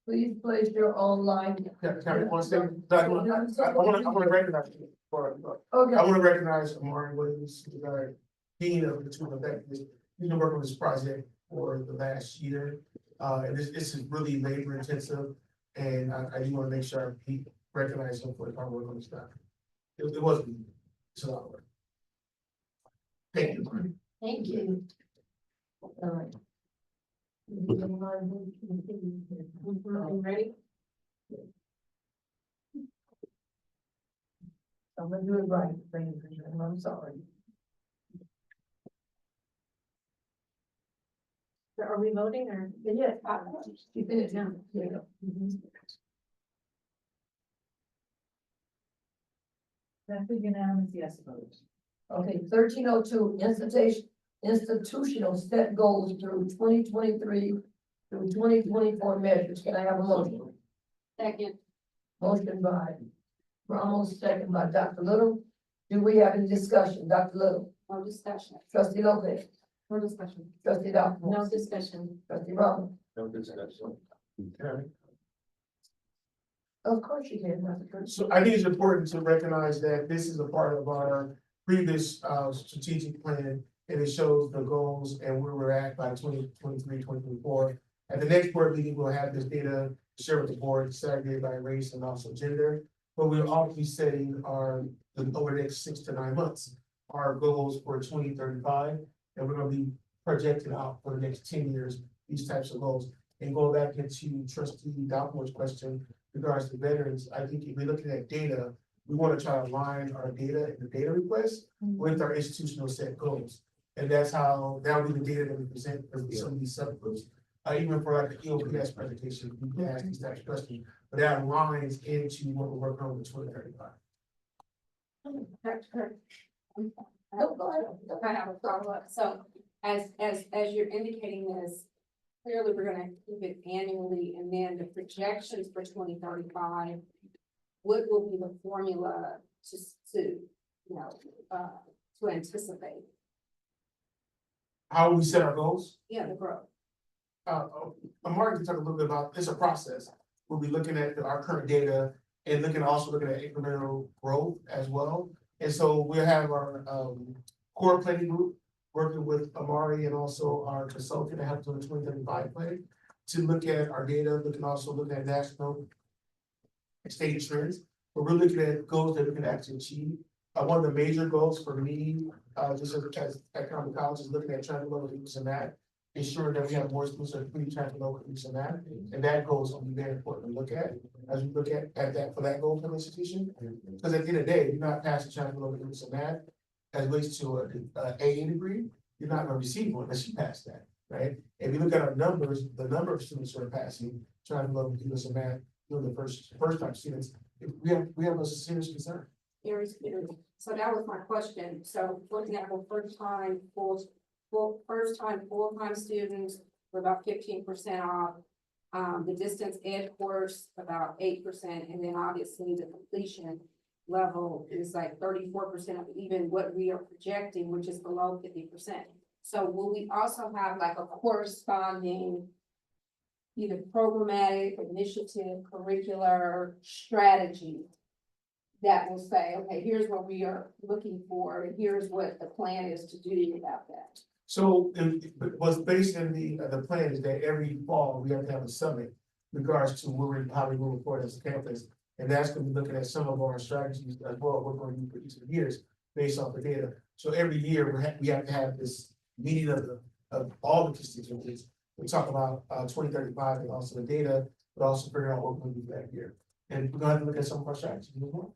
Please place your online. Can I one second? I wanna recognize you for, Okay, I wanna recognize Amari Williams, the dean of the School of Effectiveness. He's been working on this project for the last year. And this is really labor intensive, and I do wanna make sure he recognizes him for the hard work on this stuff. It wasn't, easy. It's a lot of work. Thank you, Amari. thank you. All right. Ready? I'm gonna do it right, thank you, I'm sorry. So are we voting or? Yes. Keep it down. There you go. That's a unanimous yes vote. Okay, 1302, institutional set goals through 2023 through 2024 measures. Can I have a motion? Second. Motion by Ramos, second by Dr. Little. Do we have any discussion? Dr. Little, No discussion. trustee Lopez, No discussion. trustee Dr. No discussion. Trustee Ramos. No discussion. Of course you can, Dr. Curtis. So I think it's important to recognize that this is a part of our previous strategic plan. And it shows the goals and where we're at by 2023, 2024. At the next board meeting, we'll have this data shared with the board, segregated by race and also gender. But we'll also be setting over the next 6 to 9 months, our goals for 2035. And we're gonna be projecting out for the next 10 years, these types of goals. And going back into trustee Doppler's question regards to veterans, I think if we're looking at data, we want to try to align our data and the data requests with our institutional set goals. And that's how, that will be the data that we present for some of these subgroups. Even for like the EOPS presentation, we can ask these types of questions, but that aligns into what we're working on with 2035. I have a follow-up. So as you're indicating this, clearly we're gonna keep it annually, and then the projections for 2035. What will be the formula to anticipate? How we set our goals? The growth. Mark can talk a little bit about, it's a process. We'll be looking at our current data and also looking at incremental growth as well. And so we'll have our core planning group working with Amari and also our consultant to help do the 2035 plan to look at our data, also look at national and state trends. But we're looking at goals that we can actually achieve. One of the major goals for me, just as economic college, is looking at transfer level use and that, ensuring that we have more students that pre transfer level use and that. And that goal is going to be very important to look at as we look at that for that goal for the institution. Because at the end of the day, you're not passing transfer level use and that as relates to a AA degree. you're not gonna receive one unless you pass that, right? If you look at our numbers, the number of students who are passing, trying to look, give us a math, the first time students, we have a serious concern. Very scary. So that was my question. So for example, full-time students were about 15% off. The distance ed course about 8%, and then obviously the completion level is like 34% of even what we are projecting, which is below 50%. So will we also have like a corresponding either programmatic, initiative, curricular strategy that will say, okay, here's what we are looking for, and here's what the plan is to do about that? So, what's based in the plan is that every fall, we have to have a summit in regards to how we move forward as a campus. And that's gonna be looking at some of our strategies as well, we're going to do for each of the years based off the data. So every year, we have to have this meeting of all the constituencies. We talk about 2035 and also the data, but also figure out what we're gonna do that year. And we're gonna have to look at some of our strategies as well.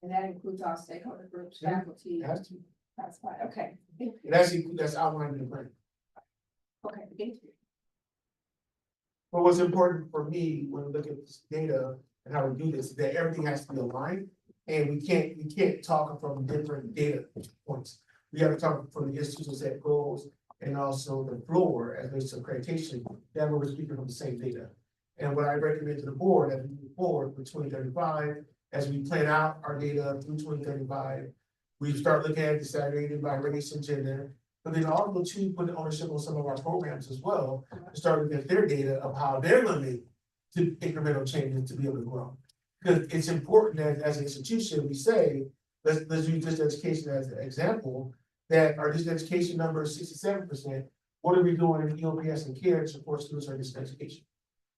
And that includes all stakeholder groups, Yeah. faculty, It has to. that's fine, okay, That's outlined in the plan. okay, thank you. But what's important for me when we look at this data and how we do this, is that everything has to be aligned. And we can't talk from different data points. We have to talk from the institutional set goals and also the floor as relates to accreditation, that we're speaking from the same data. And what I recommend to the board as we move forward for 2035, as we plan out our data through 2035, we start looking at disaggregated by race and gender, but then also to put ownership on some of our programs as well, to start looking at their data of how they're gonna make to incremental changes to be able to grow. Because it's important that as an institution, we say, let's use distance education as an example, that our distance education number is 67%. What are we doing in EOPS and CARE to support students in distance education?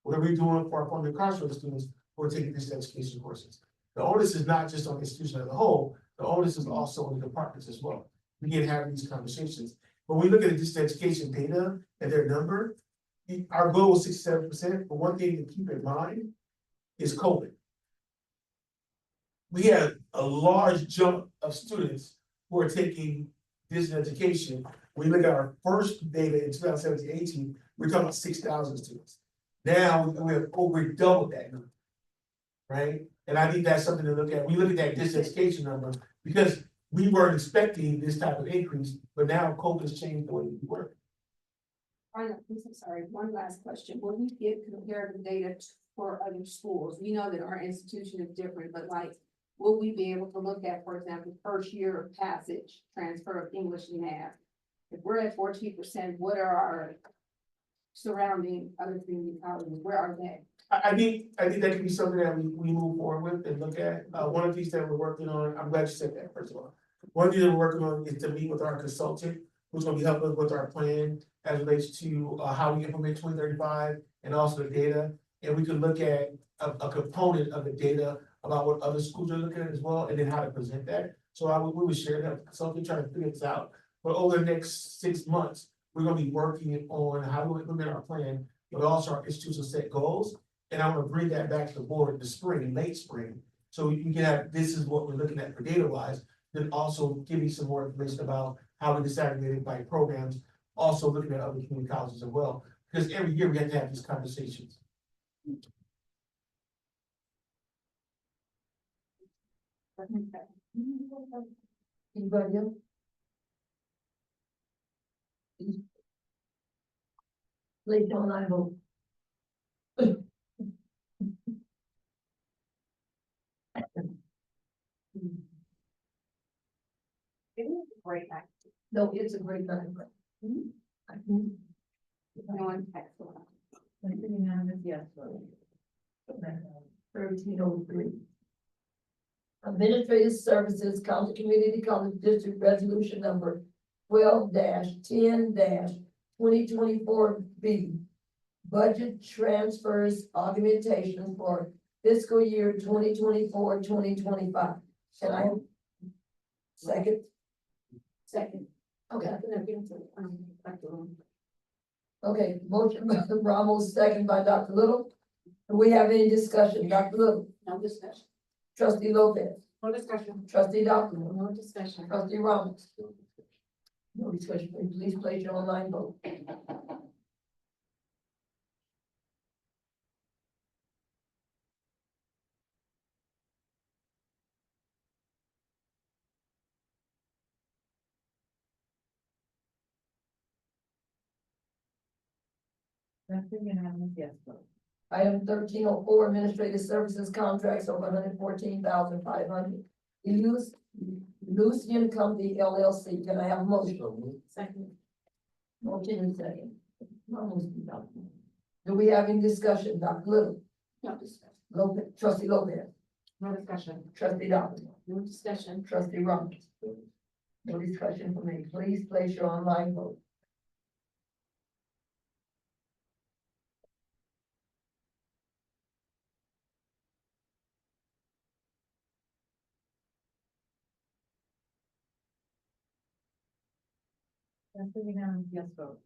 What are we doing for our former incarcerated students who are taking distance education courses? The onus is not just on the institution as a whole, the onus is also on the departments as well. We can have these conversations. When we look at the distance education data and their number, our goal was 67%, but one thing to keep in mind is COVID. We had a large jump of students who are taking distance education. When we look at our first data in 2017-18, we're talking about 6,000 students. Now we have over doubled that number. Right? And I think that's something to look at. We look at that distance education number because we weren't expecting this type of increase, but now COVID has changed the way we work. I'm sorry, one last question. When we get comparative data for other schools, we know that our institution is different, but like, will we be able to look at, for example, first year of passage, transfer of English and math? If we're at 14%, what are our surrounding other community colleges? Where are they? I think that could be something that we move forward with and look at. One of these that we're working on, I'm glad you said that, first of all. One of these that we're working on is to meet with our consultant, who's gonna be helping us with our plan as relates to how we implement 2035 and also the data. And we can look at a component of the data about what other schools are looking at as well, and then how to present that. So we would share that with the consultant, try to figure this out. But over the next 6 months, we're gonna be working on how we implement our plan, but also our institutional set goals. And I'm gonna bring that back to the board in the spring, late spring. So we can have, this is what we're looking at for data wise, then also give you some more information about how we disaggregate it by programs. Also looking at other community colleges as well, because every year we have to have these conversations. Anybody else? Please don't I vote. It is a great night. No, it's a great night. No one excellent. Yes. 1303. Administrative Services Compton Community College District Resolution Number 12-10-2024B. Budget transfers augmentation for fiscal year 2024-2025. Can I have second? Second. Okay. Dr. Okay, motion by Ramos, second by Dr. Little. Do we have any discussion? Dr. Little, No discussion. Trustee Lopez, No discussion. Trustee Dr. No discussion. Trustee Ramos. No discussion, please place your online vote. That's a unanimous yes vote. Item 1304, administrative services contracts of $114,500. Lucian Company LLC, can I have a motion? Second. Motion and second. Do we have any discussion, Dr. Little? No discussion. Lopez, trustee Lopez, No discussion. trustee Dopplemore, No discussion. trustee Robbins. No discussion for me. Please place your online vote. That's a unanimous yes vote.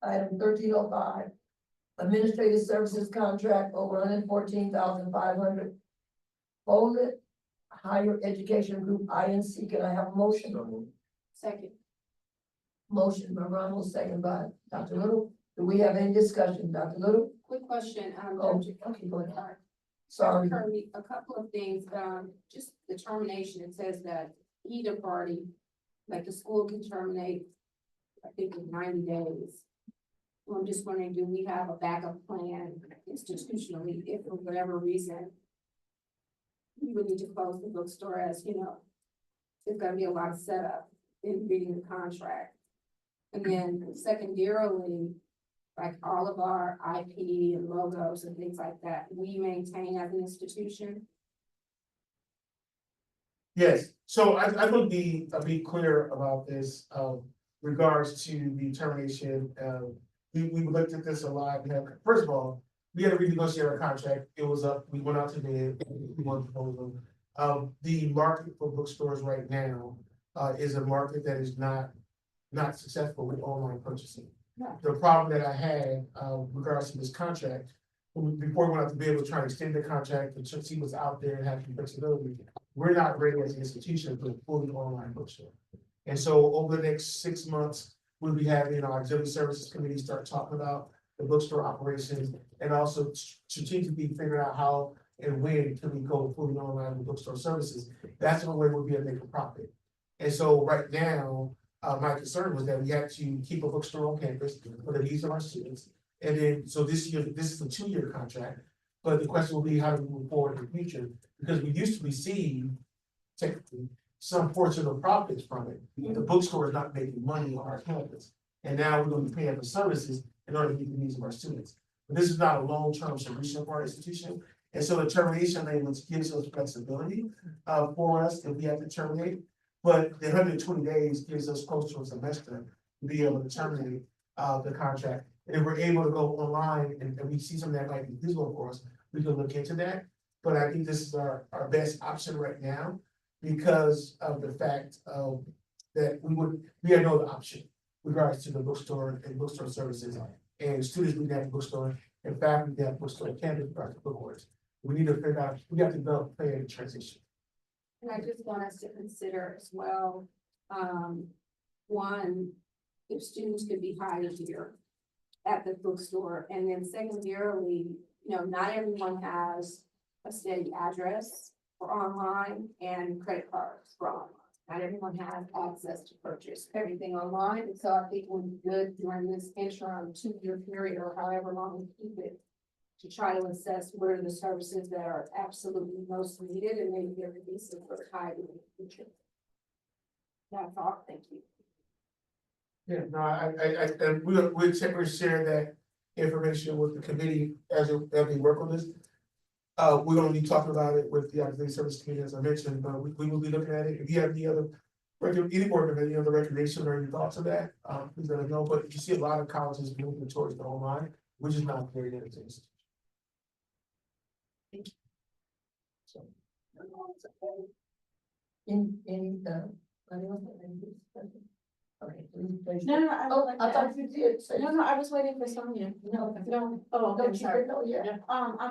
Item 1305, administrative services contract over $114,500. Foley Higher Education Group, INC, can I have a motion? So moved. Second. Motion by Ronald, second by Dr. Little. Do we have any discussion, Dr. Little? Quick question, Oh, Judge. okay, go ahead. Sorry. Sorry. Kirby, a couple of things, just the termination, it says that either party, like the school can terminate, I think in 90 days. Well, I'm just wondering, do we have a backup plan institutionally if for whatever reason we would need to close the bookstore, as you know, there's gonna be a lot of setup in reading the contract. And then secondarily, like all of our IP and logos and things like that, we maintain as an institution. Yes, so I would be clear about this, regards to the termination, we looked at this a lot, first of all, we had to renegotiate our contract, it was up, we went out to bid, we won the proposal. The market for bookstores right now, is a market that is not successful with online purchasing. Yeah. The problem that I had, regards to this contract, before we went out to bid, was trying to extend the contract and see what's out there and have some flexibility. We're not ready as an institution for a fully online bookstore. And so over the next 6 months, we'll be having our auxiliary services committee start talking about the bookstore operations and also strategically figure out how and when can we go fully online with bookstore services. That's the only way we'll be able to make a profit. And so right now, my concern was that we had to keep a bookstore on campus for the needs of our students. And then, so this year, this is a 2-year contract, but the question will be how do we move forward in the future? Because we used to receive technically some portion of profits from it. The bookstore is not making money on our campus. And now we're gonna be paying for services in order to meet the needs of our students. But this is not a long-term solution for our institution. And so the termination language gives us flexibility for us if we have to terminate. But the 120 days gives us close to a semester to be able to terminate the contract. And if we're able to go online and we see something that might be feasible for us, we can look into that. But I think this is our best option right now because of the fact that we had no other option regards to the bookstore and bookstore services. And students need to have a bookstore and faculty need to have a bookstore campus for bookstores. We need to figure out, we have to develop a plan to transition. And I just want us to consider as well, one, if students could be hired here at the bookstore, and then secondarily, not everyone has a steady address for online and credit cards for online. Not everyone has access to purchase everything online, and so I think it would be good during this interim 2-year period or however long we keep it to try to assess what are the services that are absolutely most needed, and maybe there could be some sort of hybrid in the future. That's all, thank you. Yeah, no, and we'll share that information with the committee as we work on this. We're gonna be talking about it with the auxiliary service committee, as I mentioned, but we will be looking at it. If you have any other, any board member, any other recommendation or any thoughts of that, please let us know. But you see a lot of colleges moving towards the online, which is not very good. So. Any, okay, please place No, your- no, I would Oh, like I to thought ask- you did say. No, I was waiting for Sonia. No, Oh, no, I'm she sorry. didn't know yet.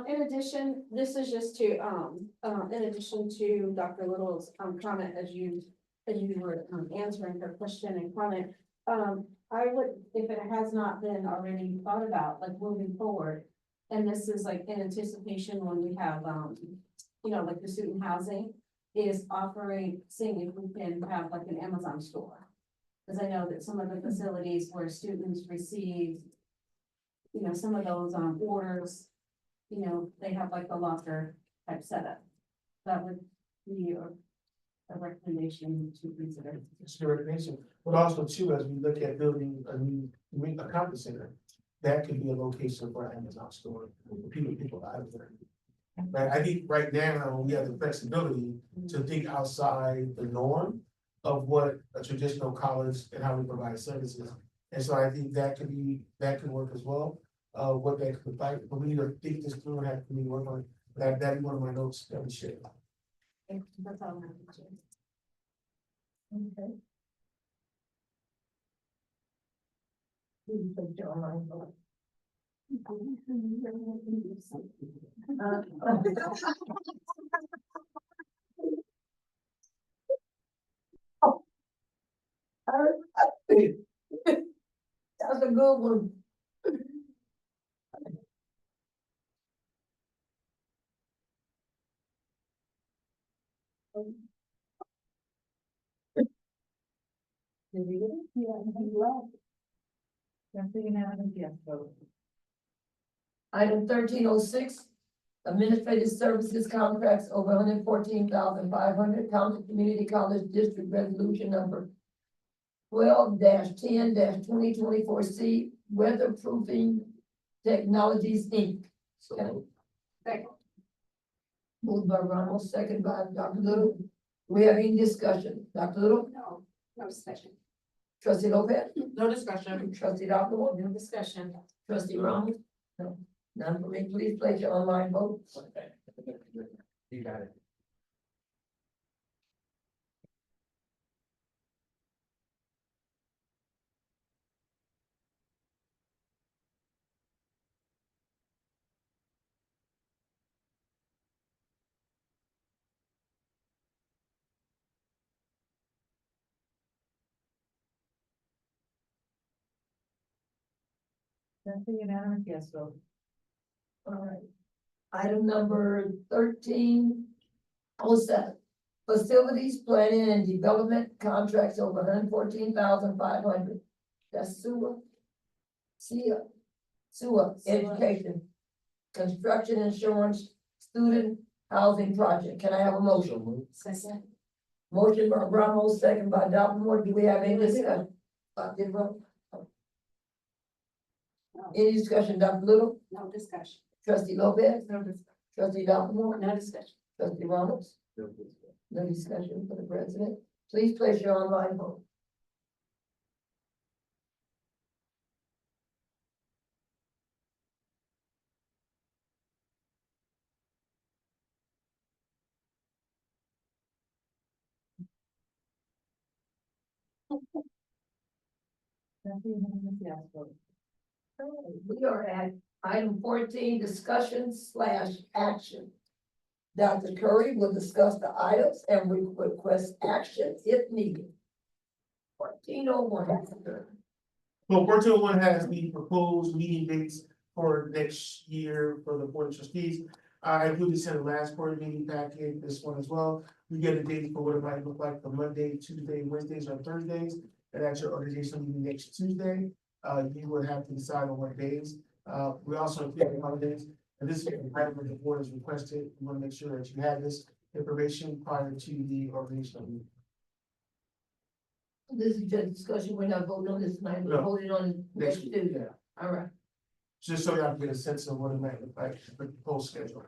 In addition, this is just to, in addition to Dr. Little's, comment, as you that you were answering her question and comment. I would, if it has not been already thought about, like moving forward. And this is like in anticipation when we have, you know, like the student housing is offering, seeing if we can have like an Amazon store. Cause I know that some of the facilities where students receive, you know, some of those, orders, you know, they have like the locker type setup. That would be a recommendation to consider. It's a recommendation, but also too, as we look at building a conference center, that could be a location for an Amazon store, for people out of there. Right, I think right now, we have the flexibility to think outside the norm of what a traditional college and how we provide services. And so I think that could work as well, what that could like, but we need to think this through and have to work on it. That'd be one of my notes that we share. That's all I have to say. Okay. Please put your online vote. That's a good one. Did you get it? Yeah, you left. That's a unanimous yes vote. Item 1306, administrative services contracts over 114,500, Compton Community College District Resolution number 12-10-2024C, weatherproofing technologies, Inc. So, Second. Moved by Ramos, second by Dr. Little. Do we have any discussion? Dr. Little? No discussion. Trustee Lopez? No discussion. Trustee Dr. Moore? No discussion. Trustee Ramos? No. None for me. Please place your online vote. You got it. That's a unanimous yes vote. All right. Item number 1307. Facilities planning and development contracts over 114,500. That's sewer. Sewer, education, construction insurance, student housing project. Can I have a motion? Second. Motion by Ramos, second by Dr. Moore. Do we have any discussion? Dr. Moore? Any discussion, Dr. Little? No discussion. Trustee Lopez? No discussion. Trustee Dr. Moore? No discussion. Trustee Ramos? No, please. No discussion for the president. Please place your online vote. That's a unanimous yes vote. We are at item 14, discussion/action. Dr. Curry will discuss the items and we request action if needed. 1401. well, 1401 has the proposed meeting dates for next year for the Board of Trustees. I included this in the last board meeting packet, this one as well. We get a date for what it might look like for Monday, Tuesday, Wednesdays, or Thursdays. And at your organizational meeting next Tuesday, you would have to decide on what days. We also include the holidays, and this is the item that the board has requested. We want to make sure that you have this information prior to the organizational meeting. This is just discussion. We're not voting on this tonight. We're No. voting on next week, Tuesday. yeah. All right. Just so y'all get a sense of what it might look like, the post schedule.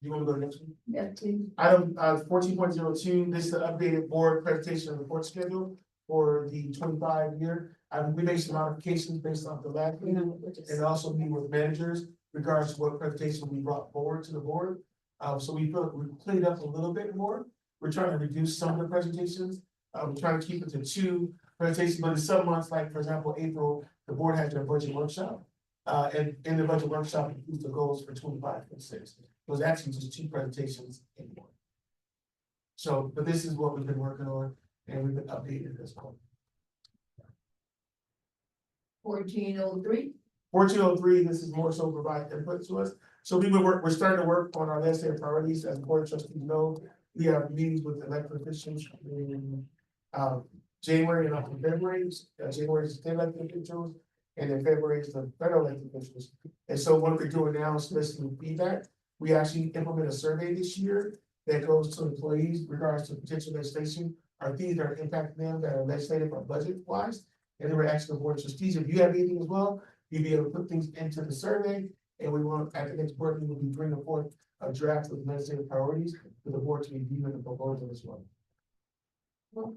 You want to go to next week? Yes, please. Item 14.02, this is the updated board presentation report schedule for the 25 year. We made some modifications based off the last meeting and also meet with managers regards to what presentation we brought forward to the board. So we cleaned up a little bit more. We're trying to reduce some of the presentations. We're trying to keep it to 2 presentations, but in some months, like for example, April, the board had their budget workshop. And in the budget workshop, includes the goals for 25 and 26. It was actually just 2 presentations anymore. So, but this is what we've been working on, and we've been updating this one. 1403. 1403, this is more so provide input to us. So we're starting to work on our legislative priorities, as the board of trustees know. We have meetings with elected officials in January and up in February. January is the elected officials, and in February is the federal elected officials. And so what we're doing now is listening to feedback. We actually implement a survey this year that goes to employees regards to potential legislation, or things that are impacting them that are legislative or budget wise. And then we're asking the board of trustees, if you have anything as well, you'll be able to put things into the survey. And we want, at the next board meeting, we'll be bringing forth a draft of legislative priorities for the board to review and proposal as well. So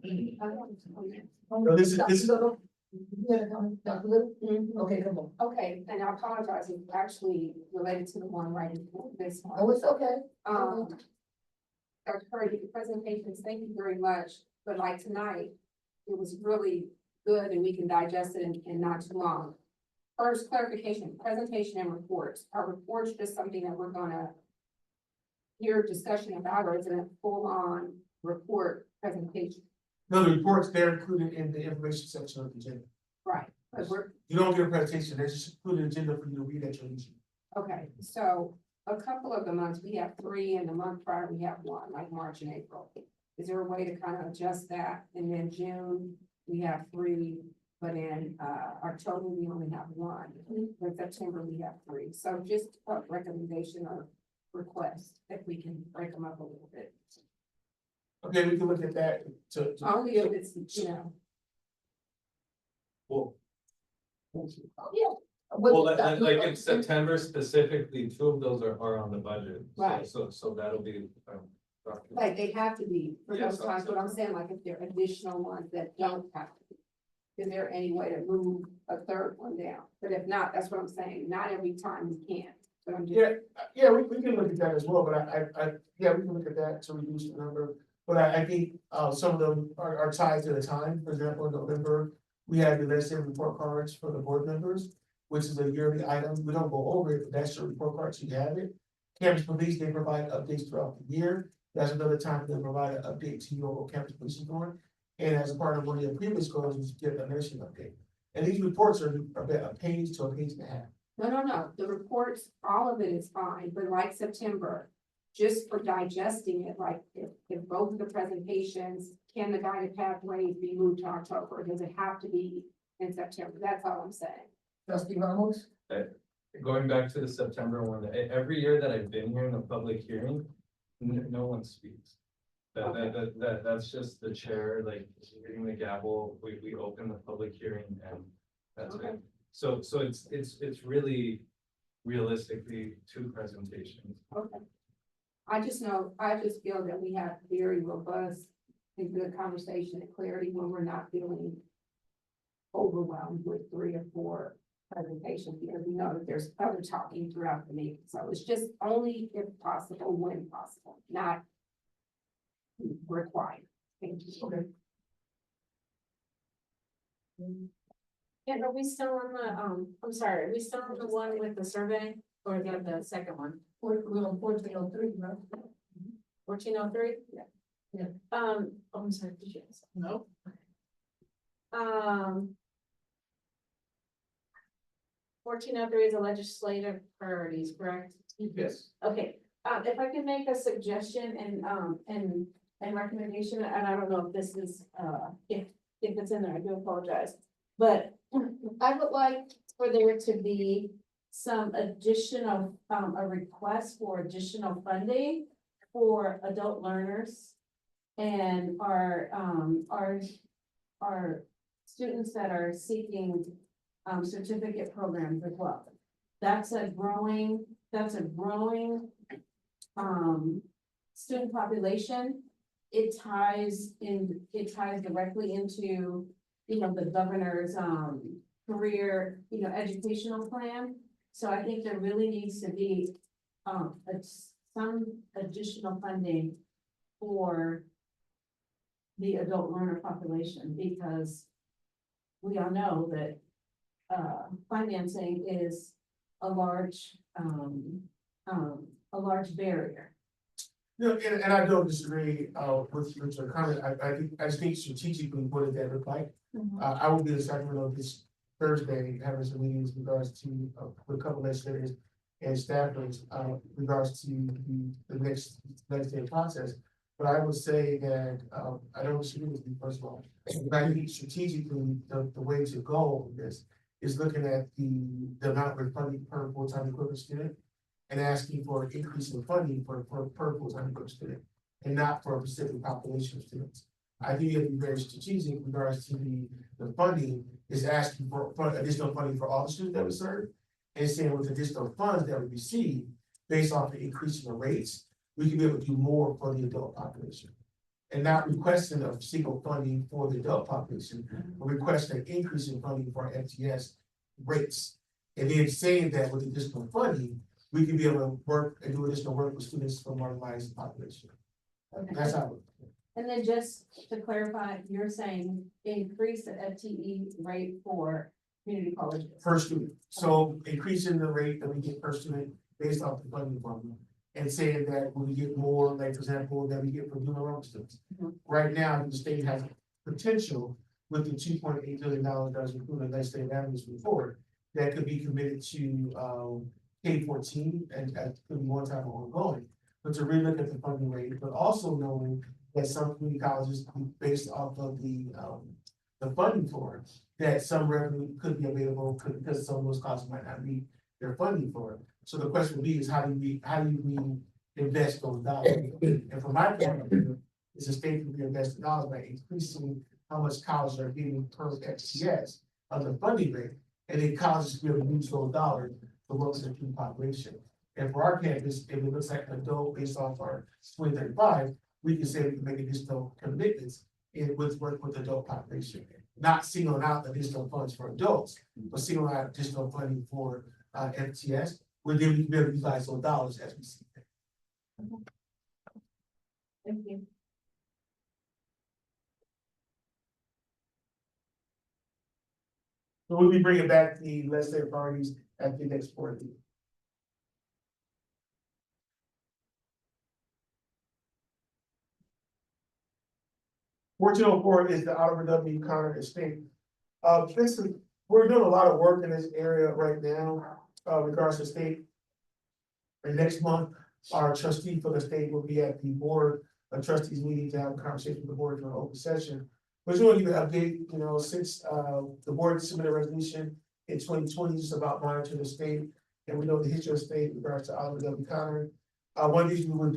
this is- Dr. Little? You had a comment, Dr. Little? Mhm. Okay, come on. Okay, and I apologize, it's actually related to the one right before this one. Oh, it's okay. Dr. Curry, the presentations, thank you very much, but like tonight, it was really good and we can digest it in not too long. First clarification, presentation and reports. Are reports just something that we're gonna hear discussion about, or is it a full-on report presentation? No, the reports, they're included in the information section of the agenda. Right, but we're, You don't get a presentation, there's just included agenda for you to read at your leisure. okay, so a couple of the months, we have 3, and the month prior, we have 1, like March and April. Is there a way to kind of adjust that? And then June, we have 3, but in October, we only have 1. In September, we have 3. So just a recommendation or request, if we can break them up a little bit. Okay, we can look at that Only if it's, Well, Well, like in September specifically, 2 of those are on the budget. Right. So that'll be, like, they have to be for Yeah, those so- times, but I'm saying like if there are additional ones that don't have to be. Is there any way to move a third one down? But if not, that's what I'm saying, not every time we can, but I'm just. Yeah, we can look at that as well, but yeah, we can look at that to reduce the number. But I think, some of them are tied to the time. For example, in November, we have the legislative report cards for the board members, which is a yearly item. We don't go over it, but that's your report card, so you have it. Campus police, they provide updates throughout the year. That's another time they provide an update to your campus police going. And as a part of one of your previous goals, is to get a nursing update. And these reports are about a page to a page and a half. No, the reports, all of it is fine, but like September, just for digesting it, like if both of the presentations, can the guided pathways be moved to October? Or does it have to be in September? That's all I'm saying. Trustee Ramos? going back to the September one, every year that I've been here in a public hearing, no one speaks. That's just the chair, like, hitting the gavel, we open the public hearing and that's it. So it's really realistically 2 presentations. Okay. I just feel that we have very robust and good conversation and clarity when we're not feeling overwhelmed with 3 or 4 presentations, because we know that there's other talking throughout the meeting. So it's just only if possible, when possible, not required. Thank you. Okay. And are we still on the, I'm sorry, are we still on the one with the survey or the second one? We're on 1403, right? 1403? Yeah. Oh, I'm sorry, did you? No. 1403 is a legislative priorities, correct? Yes. Okay, if I could make a suggestion and recommendation, and I don't know if this is, if it's in there, I do apologize. But I would like for there to be some additional, a request for additional funding for adult learners and our students that are seeking certificate programs as well. That's a growing student population. It ties directly into, the governor's career, educational plan. So I think there really needs to be some additional funding for the adult learner population, because we all know that financing is a large barrier. No, and I don't disagree, with your comment, I just think strategically, what does that look like? I will be in Sacramento this Thursday, having some meetings in regards to, with a couple legislators and staffers, regards to the next legislative process. But I would say that, I don't disagree with you, first of all, but I think strategically, the way to go with this is looking at the amount we're funding per full-time equivalent student and asking for an increase in funding for per full-time equivalent student and not for a specific population of students. I think you have to be very strategic in regards to the funding is asking for additional funding for all the students that we serve. And saying with additional funds that we receive based off the increase in the rates, we can be able to do more for the adult population. And not requesting a single funding for the adult population, but requesting an increase in funding for our FTS rates. And then saying that with additional funding, we can be able to work and do additional work with students from marginalized population. That's how. And then just to clarify, you're saying increase the FTE rate for community colleges. Per student, so increasing the rate that we get per student based off the funding formula. And saying that when we get more, like for example, that we get from new enrollment students. Right now, the state has potential with the $2.8 billion that was included in legislative avenues before. That could be committed to K-14 and could be one time ongoing. But to really look at the funding rate, but also knowing that some community colleges, based off of the funding for it, that some revenue could be available because some of those costs might not meet their funding for it. So the question would be is how do we invest those dollars? And from my point of view, is the state can reinvest the dollars by increasing how much colleges are getting per FTS of the funding rate, and then colleges can be able to use those dollars for work with the student population. And for our campus, if it looks like an adult based off our 2035, we can say we can make additional commitments in with work with the adult population, not singling out additional funds for adults, but singling out additional funding for FTS, where then we can be able to utilize those dollars as we see fit. Thank you. So we'll be bringing back the legislative priorities at the next board meeting. $1404 is the Oliver W. Connor Estate. We're doing a lot of work in this area right now, regards to state. And next month, our trustee for the state will be at the board of trustees meeting to have a conversation with the board during open session. But just want to give an update, since the board submitted a resolution in 2020 just about monitoring the state. And we know the history of the state in regards to Oliver W. Connor. One of these we will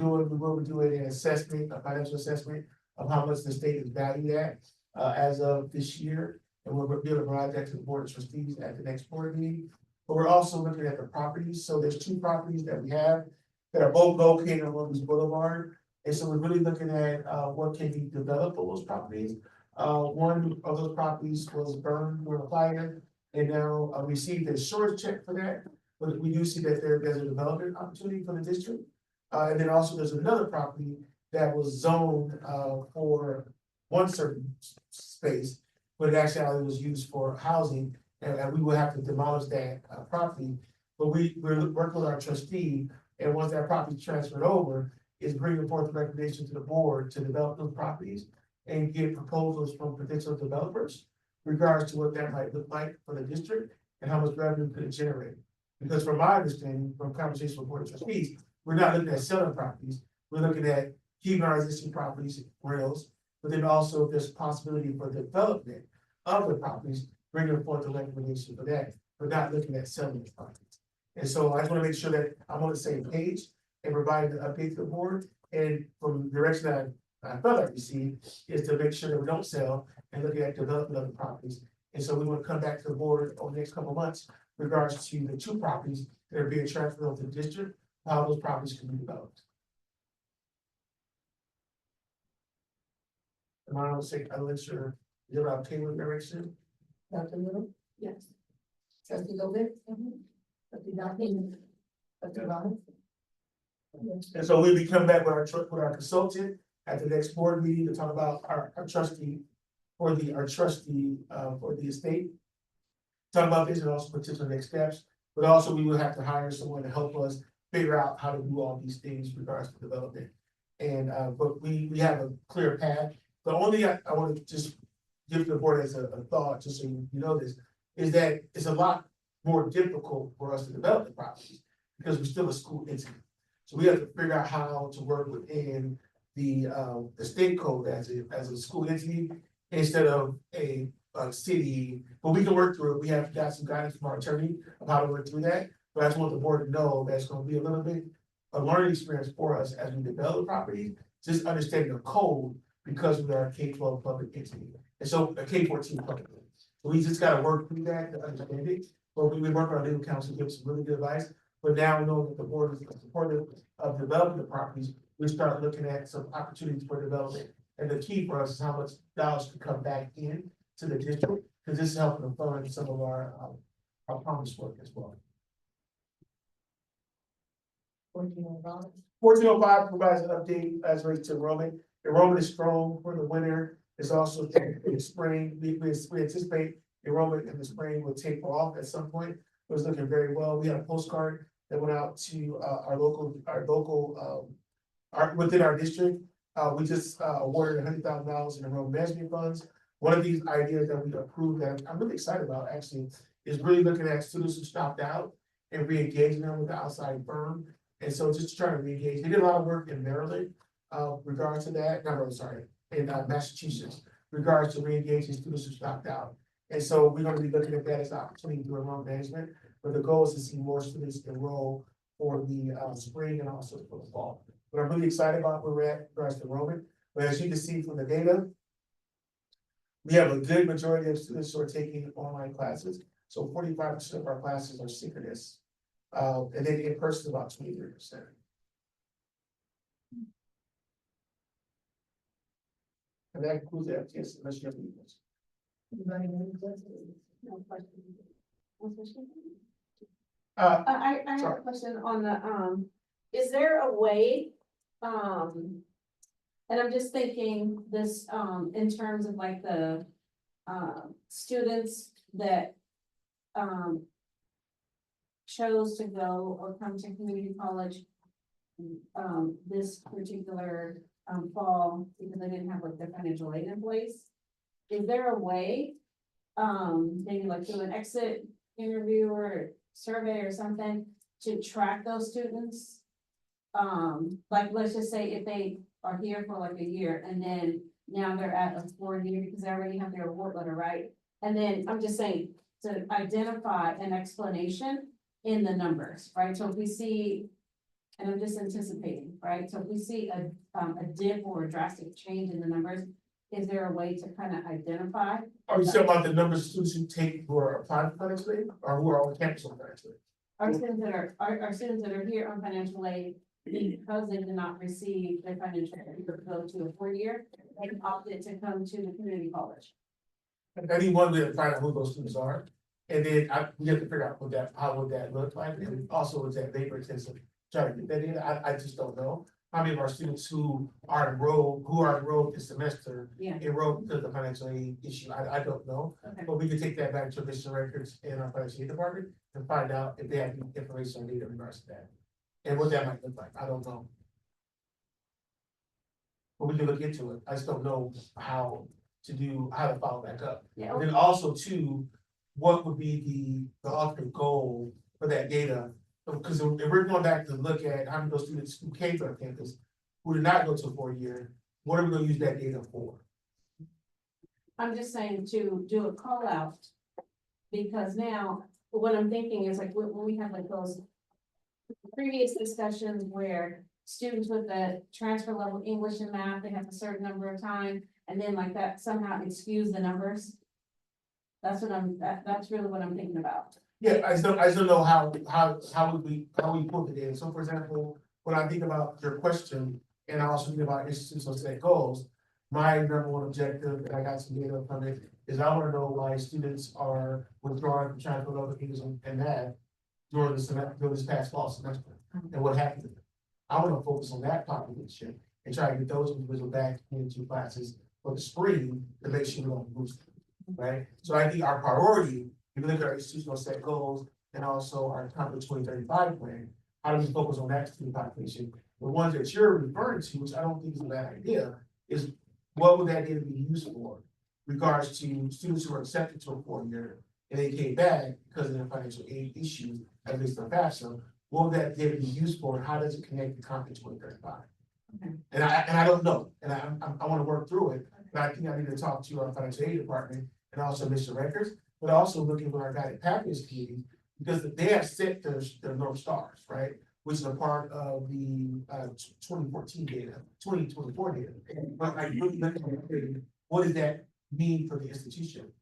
be doing an assessment, a financial assessment of how much the state is valued at as of this year. And we'll be able to provide that to the board of trustees at the next board meeting. But we're also looking at the properties. So there's two properties that we have that are both located on Williams Boulevard. And so we're really looking at what can be developed for those properties. One of those properties was burned during a fire and now received a short check for that. But we do see that there's a development opportunity for the district. And then also there's another property that was zoned for one certain space, but it actually was used for housing, and we will have to demolish that property. But we're working with our trustee, and once that property is transferred over, is bringing forth a recommendation to the board to develop those properties and get proposals from potential developers regards to what that might look like for the district and how much revenue could it generate. Because from my understanding, from conversations with board of trustees, we're not looking at selling properties, we're looking at keeping our existing properties rails, but then also if there's possibility for development of the properties, bringing forth a recommendation for that, but not looking at selling the properties. And so I just want to make sure that I'm on the same page and providing an update to the board. And from the direction that I felt like received is to make sure that we don't sell and look at development of the properties. And so we want to come back to the board over the next couple of months in regards to the two properties that are being transferred over to the district, how those properties can be developed. Am I on the same, I'm not sure, you're about table direction? Dr. Little, Yes. trustee Lopez, trustee Dawson, trustee Robbins. And so we'll be coming back with our consultant at the next board meeting to talk about our trustee for the estate. Talk about this and also potential next steps, but also we will have to hire someone to help us figure out how to do all these things in regards to development And, but we have a clear path. The only thing I want to just give the board as a thought, just so you know this, is that it's a lot more difficult for us to develop the properties because we're still a school entity. So we have to figure out how to work within the state code as a school entity instead of a city, but we can work through it. We have got some guidance from our attorney of how to work through that. But I just want the board to know that's gonna be a little bit a learning experience for us as we develop properties, just understanding the code because we are a K-12 public entity. And so a K-14 public. So we just gotta work through that to understand it. But we work with our legal counsel, give some really good advice. But now we know that the board is supportive of developing the properties. We start looking at some opportunities for development. And the key for us is how much dollars can come back in to the district, because this is helping to fund some of our promise work as well. 1405 provides an update as relates to enrollment. Enrollment is strong for the winter. It's also in the spring. We anticipate enrollment in the spring will taper off at some point. It was looking very well. We had a postcard that went out to within our district. We just awarded $100,000 in enrollment management funds. One of these ideas that we approved that I'm really excited about actually is really looking at students who stopped out and re-engaging them with the outside firm. And so just trying to re-engage. They did a lot of work in Maryland, regards to that. No, I'm sorry, in Massachusetts, regards to re-engaging students who stopped out. And so we're going to be looking at that as an opportunity through enrollment management. But the goal is to see more students enroll for the spring and also for the fall. But I'm really excited about where we're at regards to enrollment. But as you can see from the data, we have a good majority of students who are taking online classes. So 45% of our classes are synchronous. And then in person about 23%. And that concludes the FTS unless you have any questions. Anybody have any questions? No question. No question? I have a Sorry. question on the, is there a way, and I'm just thinking this, in terms of like the, students that, chose to go or come to community college, this particular, fall, because they didn't have like their financial aid in place. Is there a way, maybe like do an exit interview or survey or something to track those students? Like, let's just say if they are here for like a year and then now they're at a 4-year because they already have their award letter, right? And then I'm just saying to identify an explanation in the numbers, right? So if we see, and I'm just anticipating, right? So if we see a dip or a drastic change in the numbers, is there a way to kind of identify? Are you talking about the number of students who are applying for financial aid or who are on campus on financial aid? Our students that are students that are here on financial aid, because they did not receive their financial aid, or go to a 4-year, they opted to come to the community college. And anyone we have to find out who those students are. And then we have to figure out how would that look like, and also is that labor intensive, trying to get that in, I just don't know. How many of our students who are enrolled this semester Yeah. enrolled because of the financial aid issue, I don't know. Okay. But we can take that back to admission records in our financial aid department and find out if they have any information on data in regards to that. And what that might look like, I don't know. But we can look into it, I just don't know how to follow back up. Yeah. And then also too, what would be the ultimate goal for that data? Because if we're going back to look at how many of those students who came to our campus, who did not go to a 4-year, what are we gonna use that data for? I'm just saying to do a call out. Because now, what I'm thinking is like when we have like those previous discussions where students with the transfer level English and math, they have a certain number of time, and then like that somehow excuse the numbers. That's really what I'm thinking about. Yeah, I just don't know how we pull the data. So for example, when I think about your question, and I also think about institutional set goals, my number one objective, and I got some data from it, is I wanna know why students are withdrawing from transfer level English and math during this past fall semester, and what happened to them. I wanna focus on that population and try to get those individuals back into classes for the spring to make sure we don't lose them, right? So I think our priority, if you look at our institutional set goals and also our Compton 2035 plan, how do we focus on that student population? The ones that you're referring to, which I don't think is a bad idea, is what would that data be used for? Regards to students who were accepted to a 4-year and they came back because of their financial aid issues, at least on FAFSA, what would that data be used for, and how does it connect to Compton 2035? And I don't know, and I wanna work through it, but I think I need to talk to our financial aid department and also Mr. Records, but also looking with our guided pathways committee, because they have set their North Stars, right? Which is a part of the 2014 data, 2024 data. But I really look at what does that mean for the institution?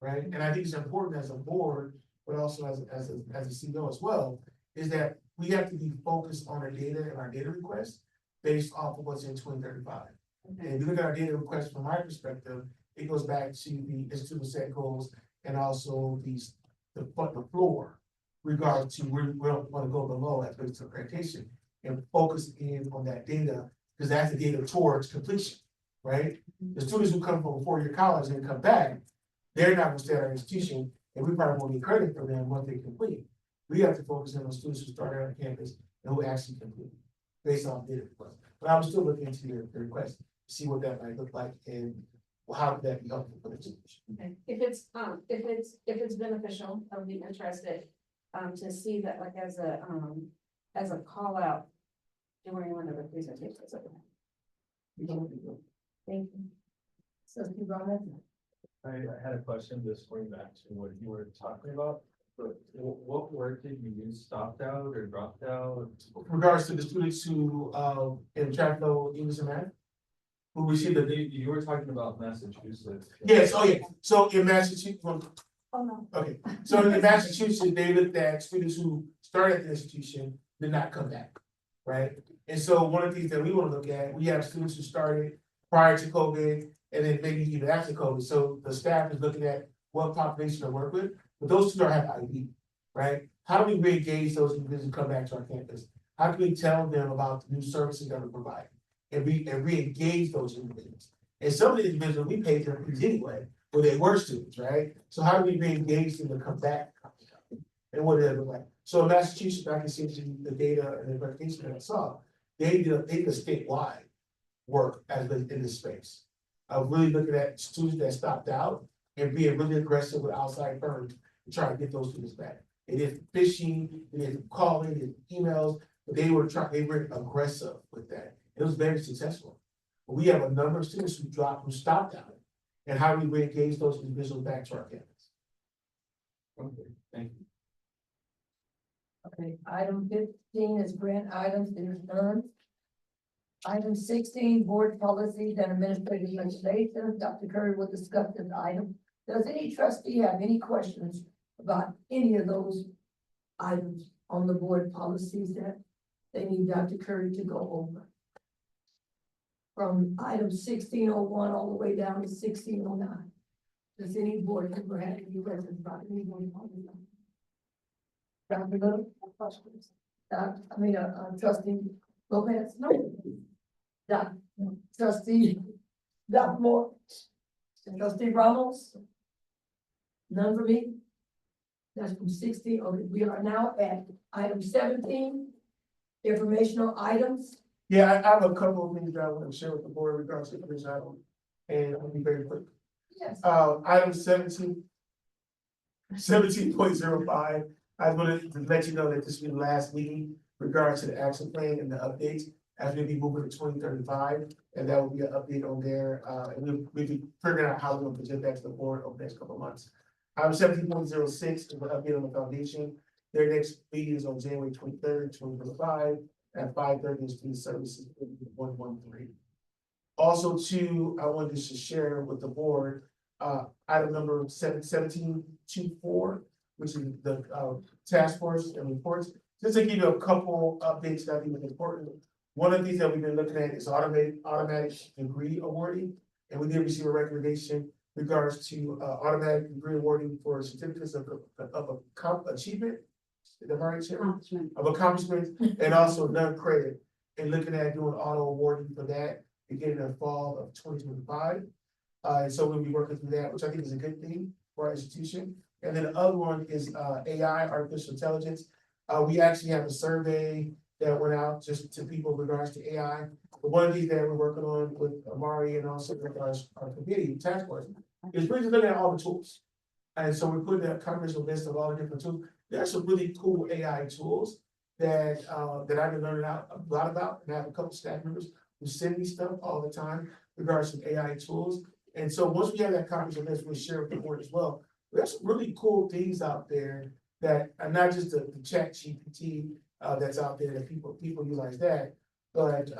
Right, and I think it's important as a board, but also as a CEO as well, is that we have to be focused on our data and our data requests based off of what's in 2035. And if you look at our data request from my perspective, it goes back to the institutional set goals and also the floor regard to where we don't want to go below as relates to accreditation and focus in on that data, because that's the data towards completion, right? The students who come from a 4-year college and come back, they're not gonna stay at our institution, and we probably won't get credit for them once they complete. We have to focus on those students who started on campus and who actually complete, based on data request. But I'm still looking into your request, to see what that might look like, and how could that be helpful for the institution. Okay, if it's beneficial, I would be interested, to see that like as a call out during one of the presentations. Thank you. Trustee Rollins? I had a question, just going back to what you were talking about, but what word did you use, stopped out or dropped out? With regards to the students who, in Chapel, English and Math, who received the, You were talking about Massachusetts. yes, oh yeah, so in Massachusetts, Oh, no. okay, so in Massachusetts, they looked at students who started at the institution, did not come back, right? And so one of the things that we wanna look at, we have students who started prior to COVID, and then maybe even after COVID, so the staff is looking at what population to work with, but those students don't have ID, right? How do we re-engage those individuals who come back to our campus? How can we tell them about the new services that we provide? And re-engage those individuals? And some of the individuals, we paid their fees anyway, when they were students, right? So how do we re-engage them to come back? And what did it look like? So in Massachusetts, I can see the data and the verification that I saw, they did a statewide work in this space. Of really looking at students that stopped out and being really aggressive with outside firms to try to get those students back. They did phishing, they did calling, they did emails, but they were aggressive with that. It was very successful. But we have a number of students who stopped out. And how do we re-engage those individuals back to our campus? Okay, thank you. Okay, item 15 is grant items, there's none. Item 16, board policies and administrative legislation. Dr. Curry will discuss this item. Does any trustee have any questions about any of those items on the board policies that they need Dr. Curry to go over? From item 1601 all the way down to 1609. Does any board member have any questions about any board policy? Dr. Little? Questions? Trustee Lopez? No. Trustee Dr. Moore? Trustee Ramos? None for me? That's from 16. Okay, we are now at item 17. Informational items. Yeah, I have a couple of things that I want to share with the board regards to this item, and I'll be very quick. Yes. Item 17.05, I wanted to let you know that this will be the last meeting regards to the action plan and the updates as we be moving to 2035, and that will be an update on there, and we'll be figuring out how we're gonna present that to the board over the next couple of months. Item 17.06 is an update on the foundation. Their next meeting is on January 23rd, 2025, at 5:30 in Student Services 113. Also, too, I wanted to share with the board, item number 1724, which is the task force and reports. Just to give you a couple updates that I think is important. One of the things that we've been looking at is automatic degree awarding, and we did receive a recommendation regards to automatic degree awarding for certificates of achievement. Is that right, Chair? Of accomplishment, and also non-credit, and looking at doing auto awarding for that beginning in the fall of 2025. And so we'll be working through that, which I think is a good thing for our institution. And then the other one is AI, artificial intelligence. We actually have a survey that went out just to people in regards to AI. But one of these that we're working on with Amari and also with our committee, task force, is really looking at all the tools. And so we're putting a comprehensive list of all the different tools. There are some really cool AI tools that, that I've been learning out a lot about, and I have a couple staff members who send me stuff all the time regarding AI tools. And so once we have that comprehensive list, we'll share with the board as well. There's some really cool things out there that are not just the chat GPT, that's out there that people utilize that. But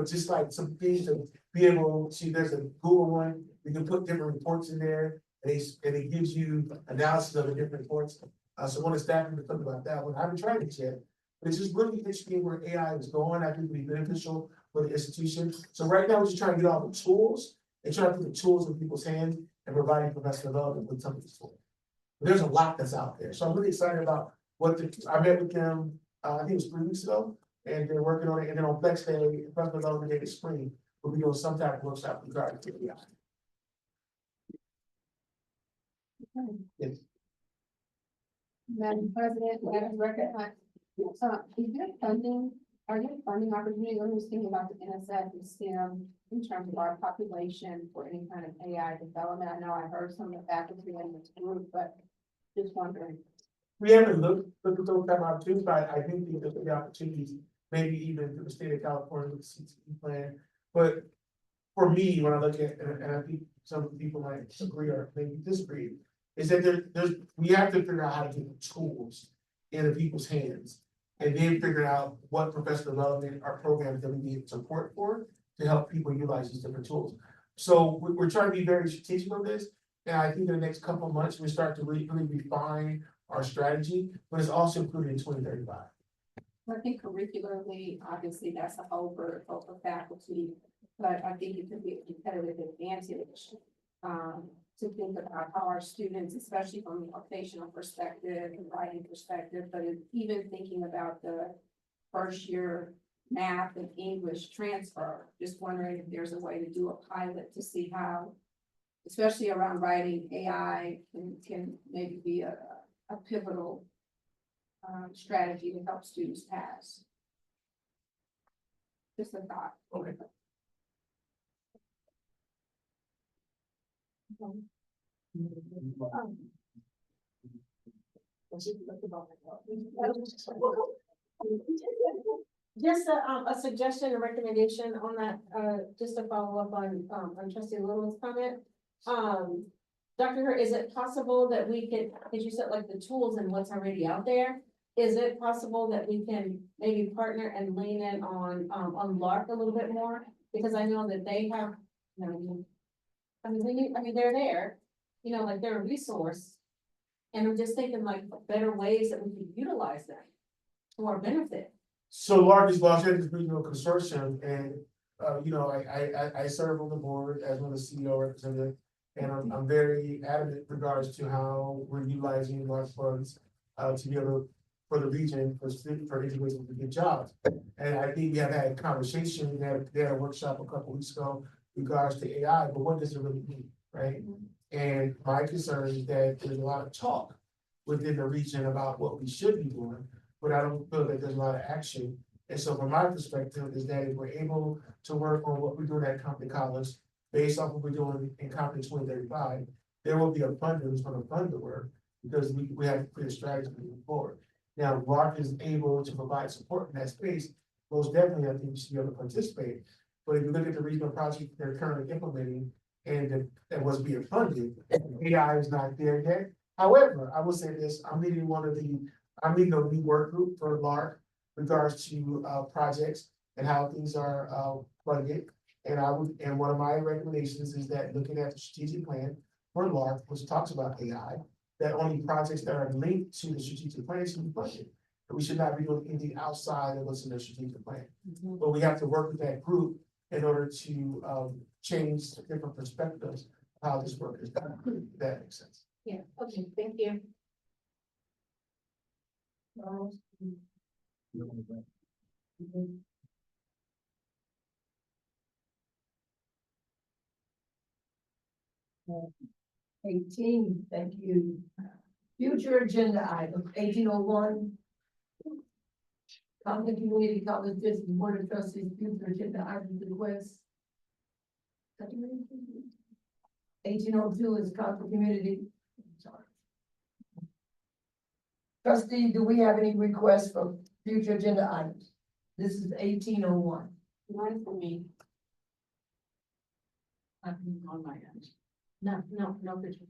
just like some things to be able to, there's a Google one, you can put different reports in there, and it gives you analysis of the different reports. So one of the staff members talked about that one. I haven't tried it yet, but it's just really interesting where AI is going. I think it'd be beneficial for the institution. So right now, we're just trying to get all the tools and try to put the tools in people's hands and providing professional development with some of these tools. But there's a lot that's out there. So I'm really excited about I met with them, I think it was 3 weeks ago, and they're working on it. And then on Flex Day, Professional Development Day this spring, we'll be doing some type of workshop regarding to AI. Yes. Madam President, Madam Record, is there funding, are there funding opportunities? I'm just thinking about the NSF and STEM in terms of our population for any kind of AI development. I know I heard some of the faculty in this group, but just wondering. We haven't looked at those type of opportunities, but I do think there's the opportunities, maybe even through the state of California with the CCD plan. But for me, when I look at, and I think some people might agree or maybe disagree, is that we have to figure out how to get the tools in the people's hands. And then figure out what professional development or programs that we need support for to help people utilize these different tools. So we're trying to be very strategic on this. And I think in the next couple of months, we start to really refine our strategy, but it's also included in 2035. I think curricularly, obviously, that's a whole vertical for faculty, but I think it could be a competitive advantage. To think about how our students, especially from a vocational perspective and writing perspective, but even thinking about the first year math and English transfer, just wondering if there's a way to do a pilot to see how, especially around writing, AI can maybe be a pivotal strategy to help students pass. Just a thought. Okay. Just a suggestion, a recommendation on that, just to follow up on trustee Little's comment. Dr. Hurt, is it possible that we could, as you said, like the tools and what's already out there? Is it possible that we can maybe partner and lean in on LARC a little bit more? Because I know that they have, you know, I mean, they're there, you know, like they're a resource. And I'm just thinking like better ways that we can utilize them to our benefit. So LARC is Los Angeles Regional Consortium, and you know, I serve on the board as one of the CEO representatives, and I'm very adamant in regards to how we're utilizing LARC funds to be able to, for the region, for individuals to get jobs. And I think we have had a conversation, we had a workshop a couple weeks ago in regards to AI, but what does it really mean, right? And my concern is that there's a lot of talk within the region about what we should be doing, but I don't feel that there's a lot of action. And so from my perspective is that if we're able to work on what we're doing at Compton College, based off what we're doing in Compton 2035, there will be a funder who's gonna fund the work, because we have to create a strategy moving forward. Now, LARC is able to provide support in that space, most definitely, I think we should be able to participate. But if you look at the regional project they're currently implementing and that was being funded, AI is not there yet. However, I will say this, I'm leading a new work group for LARC regards to projects and how things are funded. And one of my recommendations is that looking at the strategic plan for LARC, which talks about AI, that only projects that are linked to the strategic plan should be funded. And we should not be doing anything outside of what's in the strategic plan. But we have to work with that group in order to change different perspectives of how this work is done. If that makes sense. Yeah, okay, thank you. 18, thank you. Future agenda item 1801. Compton Community College District Board of Trustees, future agenda items request. 1802 is Compton Community. Sorry. Trustee, do we have any requests for future agenda items? This is 1801. None for me. Nothing on my end. No picture.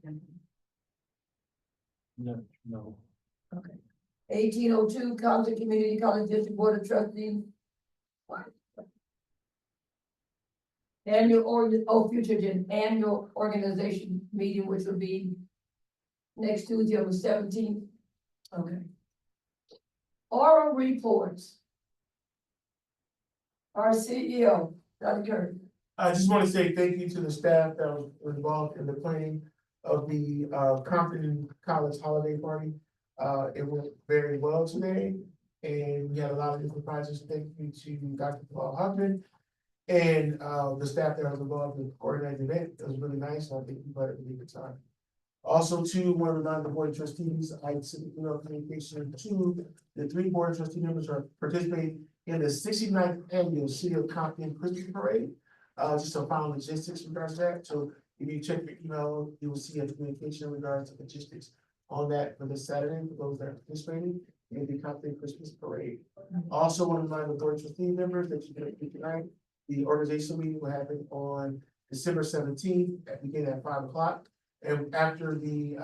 No. 1802 Compton Community College District Board of Trustees. Future agenda, annual organization meeting, which will be next Tuesday on the 17th. Okay. Oral reports. Our CEO, Dr. Curry. I just want to say thank you to the staff that was involved in the planning of the Compton College holiday party. It went very well today, and we had a lot of different prizes. Thank you to Dr. Paul Huffman and the staff that was involved in coordinating the event. It was really nice, and I think we had a really good time. Also, too, want to remind the board of trustees, I sent email communication to the 3 board of trustee members who are participating in the 69th annual City of Compton Christmas Parade. Just some final logistics in regards to that. So if you check your email, you will see a communication in regards to logistics on that for this Saturday, for those that are participating in the Compton Christmas Parade. Also want to remind the board of trustee members that you're going to tonight, the organizational meeting will happen on December 17th, beginning at 5 o'clock. And after the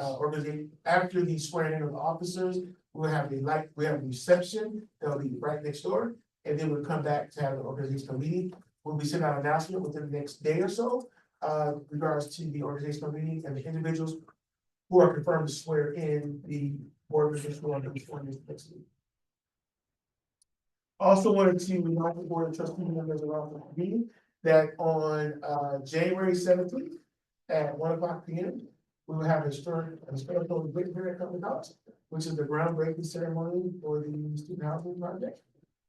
after the swearing in of the officers, we'll have a reception that'll be right next door. And then we'll come back to have an organizational meeting. We'll be sending out an announcement within the next day or so, regards to the organizational meeting and the individuals who are confirmed to swear in the board members who are going to be sworn in next week. Also wanted to remind the board of trustee members around the meeting that on January 17th at 1 o'clock p.m. we will have a historical written here at Compton College, which is the groundbreaking ceremony for the student housing project.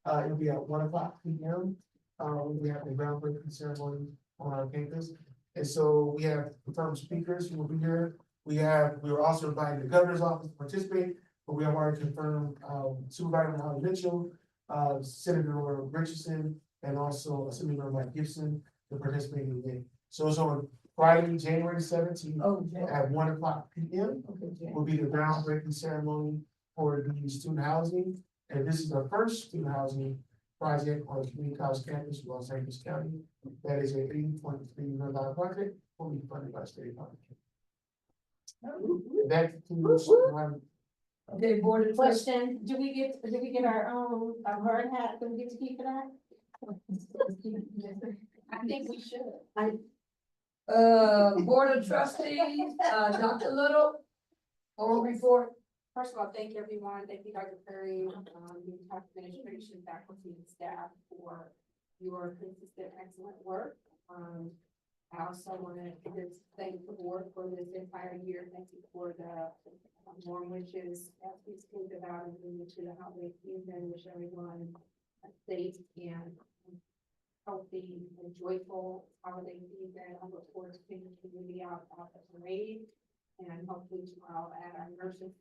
It'll be at 1 o'clock p.m. We have the groundbreaking ceremony on our campus. And so we have confirmed speakers who will be here. We were also inviting the governor's office to participate, but we have already confirmed Supervisor Holly Mitchell, Senator Richardson, and also Senator Mike Gibson to participate in the event. So it's on Friday, January 17th at 1 o'clock p.m. Will be the groundbreaking ceremony for the student housing. And this is the first student housing project on the community college campus in Los Angeles County. That is a $80.3 million project, fully funded by state funding. That concludes my. Okay, board of trustees. Question, do we get our own, hard hat, do we get to keep it on? I think we should. Board of trustees, Dr. Little, oral report. First of all, thank everyone. Thank you, Dr. Perry, the entire administration, faculty, and staff for your consistent, excellent work. I also want to just thank the board for this entire year. Thank you for the warm wishes as we speak about and bring to the holiday season. Wish everyone a safe and healthy and joyful holiday season. I look forward to seeing the community out the parade and hopefully tomorrow at our nurses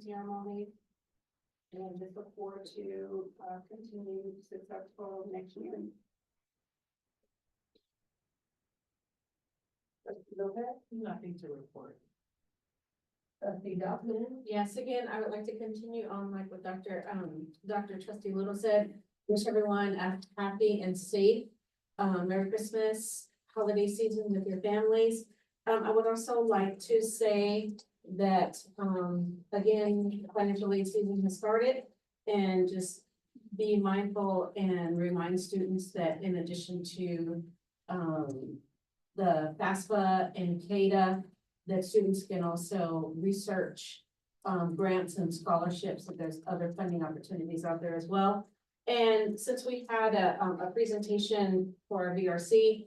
ceremony. And just look forward to continue successful next year. Nothing to report. Trustee Dawson. Yes, again, I would like to continue on like what Dr. Trustee Little said. Wish everyone a happy and safe, Merry Christmas, holiday season with your families. I would also like to say that, again, financial aid season has started, and just be mindful and remind students that in addition to, the FAFSA and CADA, that students can also research grants and scholarships, if there's other funding opportunities out there as well. And since we had a presentation for our VRC,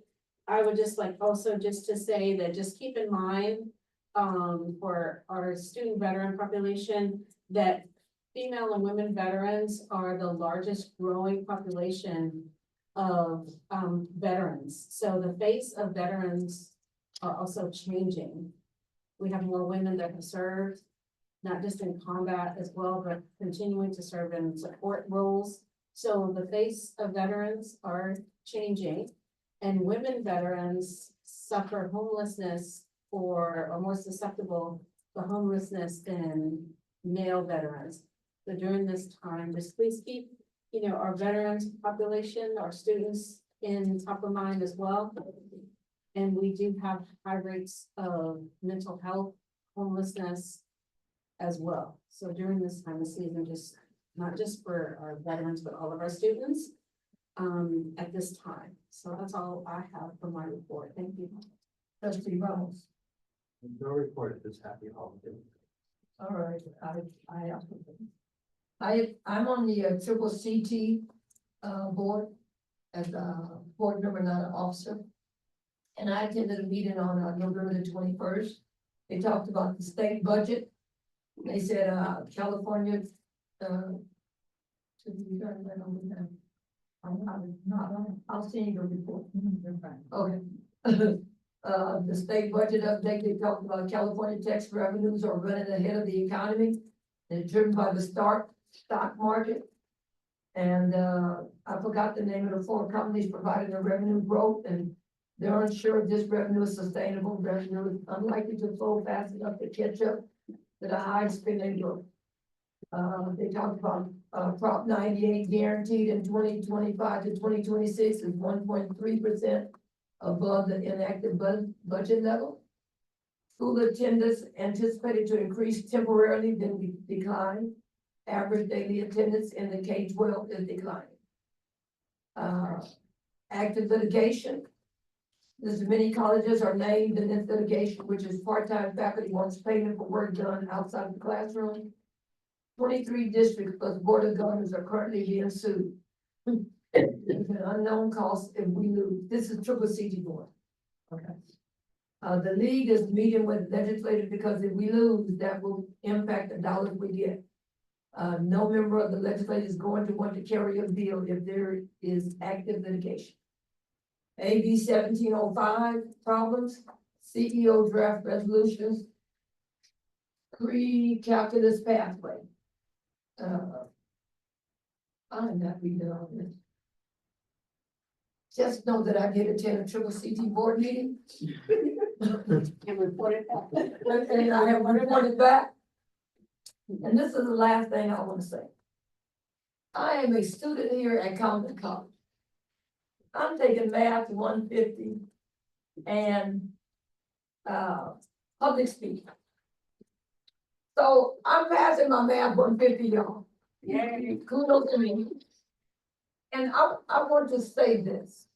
I would just like also just to say that just keep in mind for our student veteran population that female and women veterans are the largest growing population of veterans. So the face of veterans are also changing. We have more women that have served, not just in combat as well, but continuing to serve in support roles. So the face of veterans are changing, and women veterans suffer homelessness or are more susceptible to homelessness than male veterans. So during this time, just please keep, our veterans population, our students in top of mind as well. And we do have high rates of mental health, homelessness as well. So during this time of season, just not just for our veterans, but all of our students at this time. So that's all I have for my report. Thank you. Trustee Ramos. No report this happy holiday. All right, I'm on the triple CT board as board member, not an officer. And I attended a meeting on November the 21st. They talked about the state budget. They said California, I'll send you the report. Okay. The state budget update, they talked about California tax revenues are running ahead of the economy. And driven by the stock market. And I forgot the name of the 4 companies providing the revenue growth, and they're unsure if this revenue is sustainable. Revenue is unlikely to flow fast enough to catch up to the high spending growth. They talked about Prop 98 guaranteed in 2025 to 2026 is 1.3% above the enacted budget level. School attendance anticipated to increase temporarily, then decline. Average daily attendance in the K-12 is declining. Active litigation. There's many colleges are named in this litigation, which is part-time faculty wants payment for work done outside the classroom. 23 districts plus board of governors are currently being sued. There's an unknown cost if we lose. This is triple CT board. Okay. The league is meeting with legislators because if we lose, that will impact the dollars we get. No member of the legislature is going to want to carry a bill if there is active litigation. AB 1705 problems, CEO draft resolutions, pre-calculus pathway. I'm not reading all this. Just know that I did attend a triple CT board meeting. And report it back. And I have reported back. And this is the last thing I want to say. I am a student here at Compton College. I'm taking math 150 and public speaking. So I'm passing my math 150, y'all. Yay, kudos to me. And I want to say this.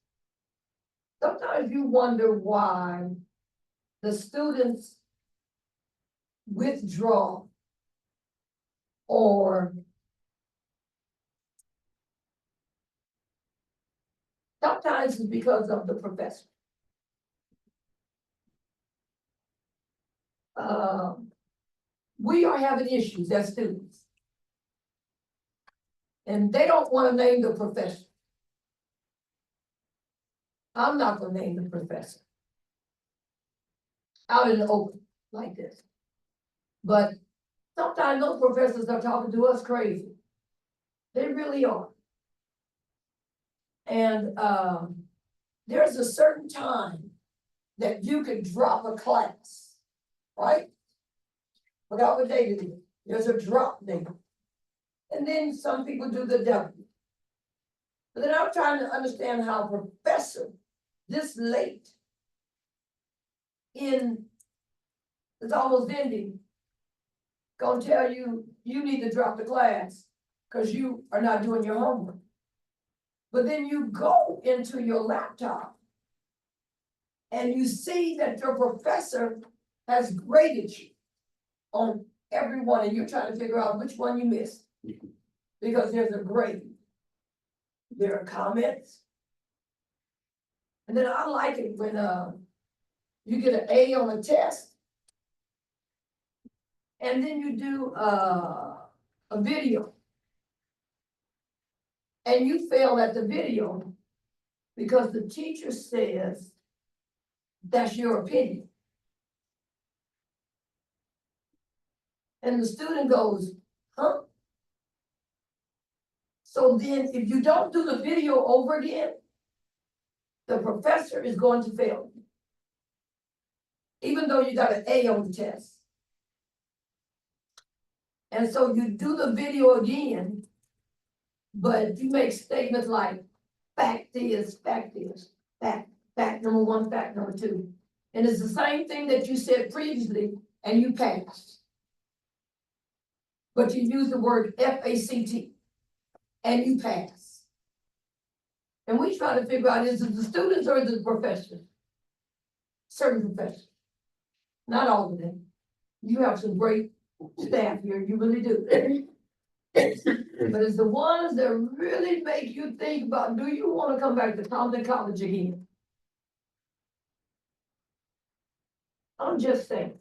Sometimes you wonder why the students withdraw or sometimes it's because of the professor. We are having issues as students. And they don't want to name the professor. I'm not going to name the professor. Out in the open like this. But sometimes those professors are talking to us crazy. They really are. And there's a certain time that you can drop a class, right? Forgot what date it is. There's a drop date. And then some people do the W. But then I'm trying to understand how a professor this late in, it's almost ending, gonna tell you, you need to drop the class because you are not doing your homework. But then you go into your laptop and you see that your professor has graded you on every one, and you're trying to figure out which one you missed. Because there's a grade. There are comments. And then I like it when you get an A on a test. And then you do a video. And you fail at the video because the teacher says that's your opinion. And the student goes, huh? So then if you don't do the video over again, the professor is going to fail you. Even though you got an A on the test. And so you do the video again, but you make statements like, fact is, fact, fact number one, fact number two. And it's the same thing that you said previously, and you passed. But you use the word FACT, and you pass. And we try to figure out, is it the students or is it the professors? Certain professors, not all of them. You have some great staff here, you really do. But it's the ones that really make you think about, do you want to come back to Compton College again? I'm just saying.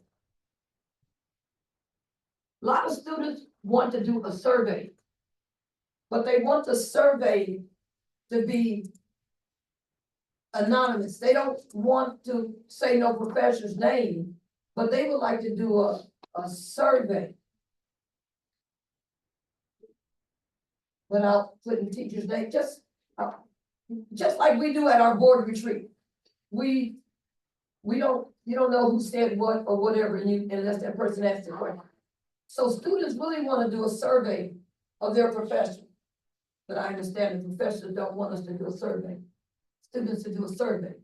A lot of students want to do a survey. But they want the survey to be anonymous. They don't want to say no professor's name, but they would like to do a survey. Without putting teacher's name, just like we do at our board retreat. We don't, you don't know who said what or whatever, unless that person asked the question. So students really want to do a survey of their professor. But I understand the professors don't want us to do a survey. Students to do a survey.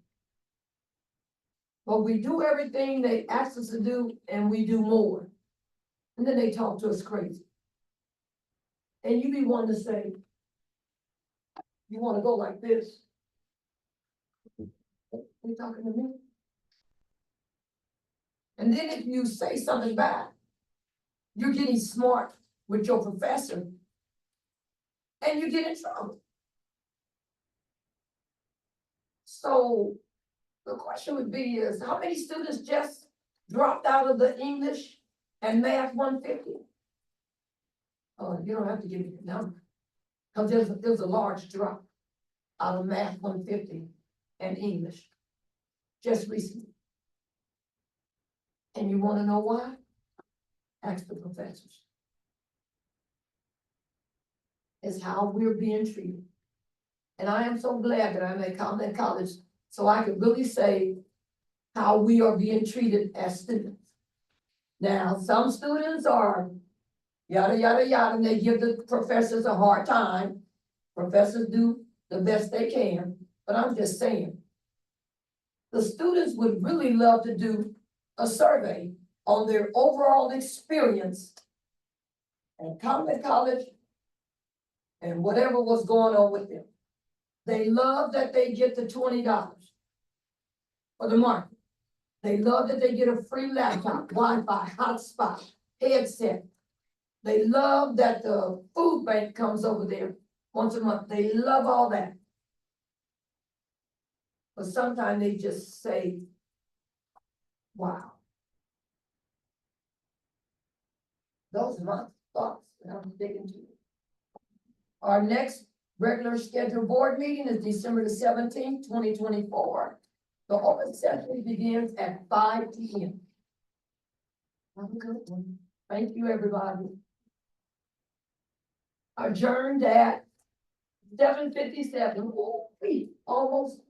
But we do everything they ask us to do and we do more. And then they talk to us crazy. And you be wanting to say, you want to go like this. They talking to me. And then if you say something bad, you're getting smart with your professor and you get in trouble. So the question would be is, how many students just dropped out of the English and Math 150? Oh, you don't have to give me the number. Because there's a large drop out of Math 150 and English just recently. And you want to know why? Ask the professors. It's how we're being treated. And I am so glad that I'm at Compton College so I can really say how we are being treated as students. Now, some students are yada, yada, yada, and they give the professors a hard time. Professors do the best they can, but I'm just saying. The students would really love to do a survey on their overall experience at Compton College and whatever was going on with them. They love that they get the $20 for the market. They love that they get a free laptop, Wi-Fi, hotspot, headset. They love that the food bank comes over there once a month. They love all that. But sometimes they just say, wow. Those are my thoughts that I'm digging to. Our next regular scheduled board meeting is December the 17th, 2024. The open session begins at 5 p.m. Have a good one. Thank you, everybody. Adjourned at 7:57. Almost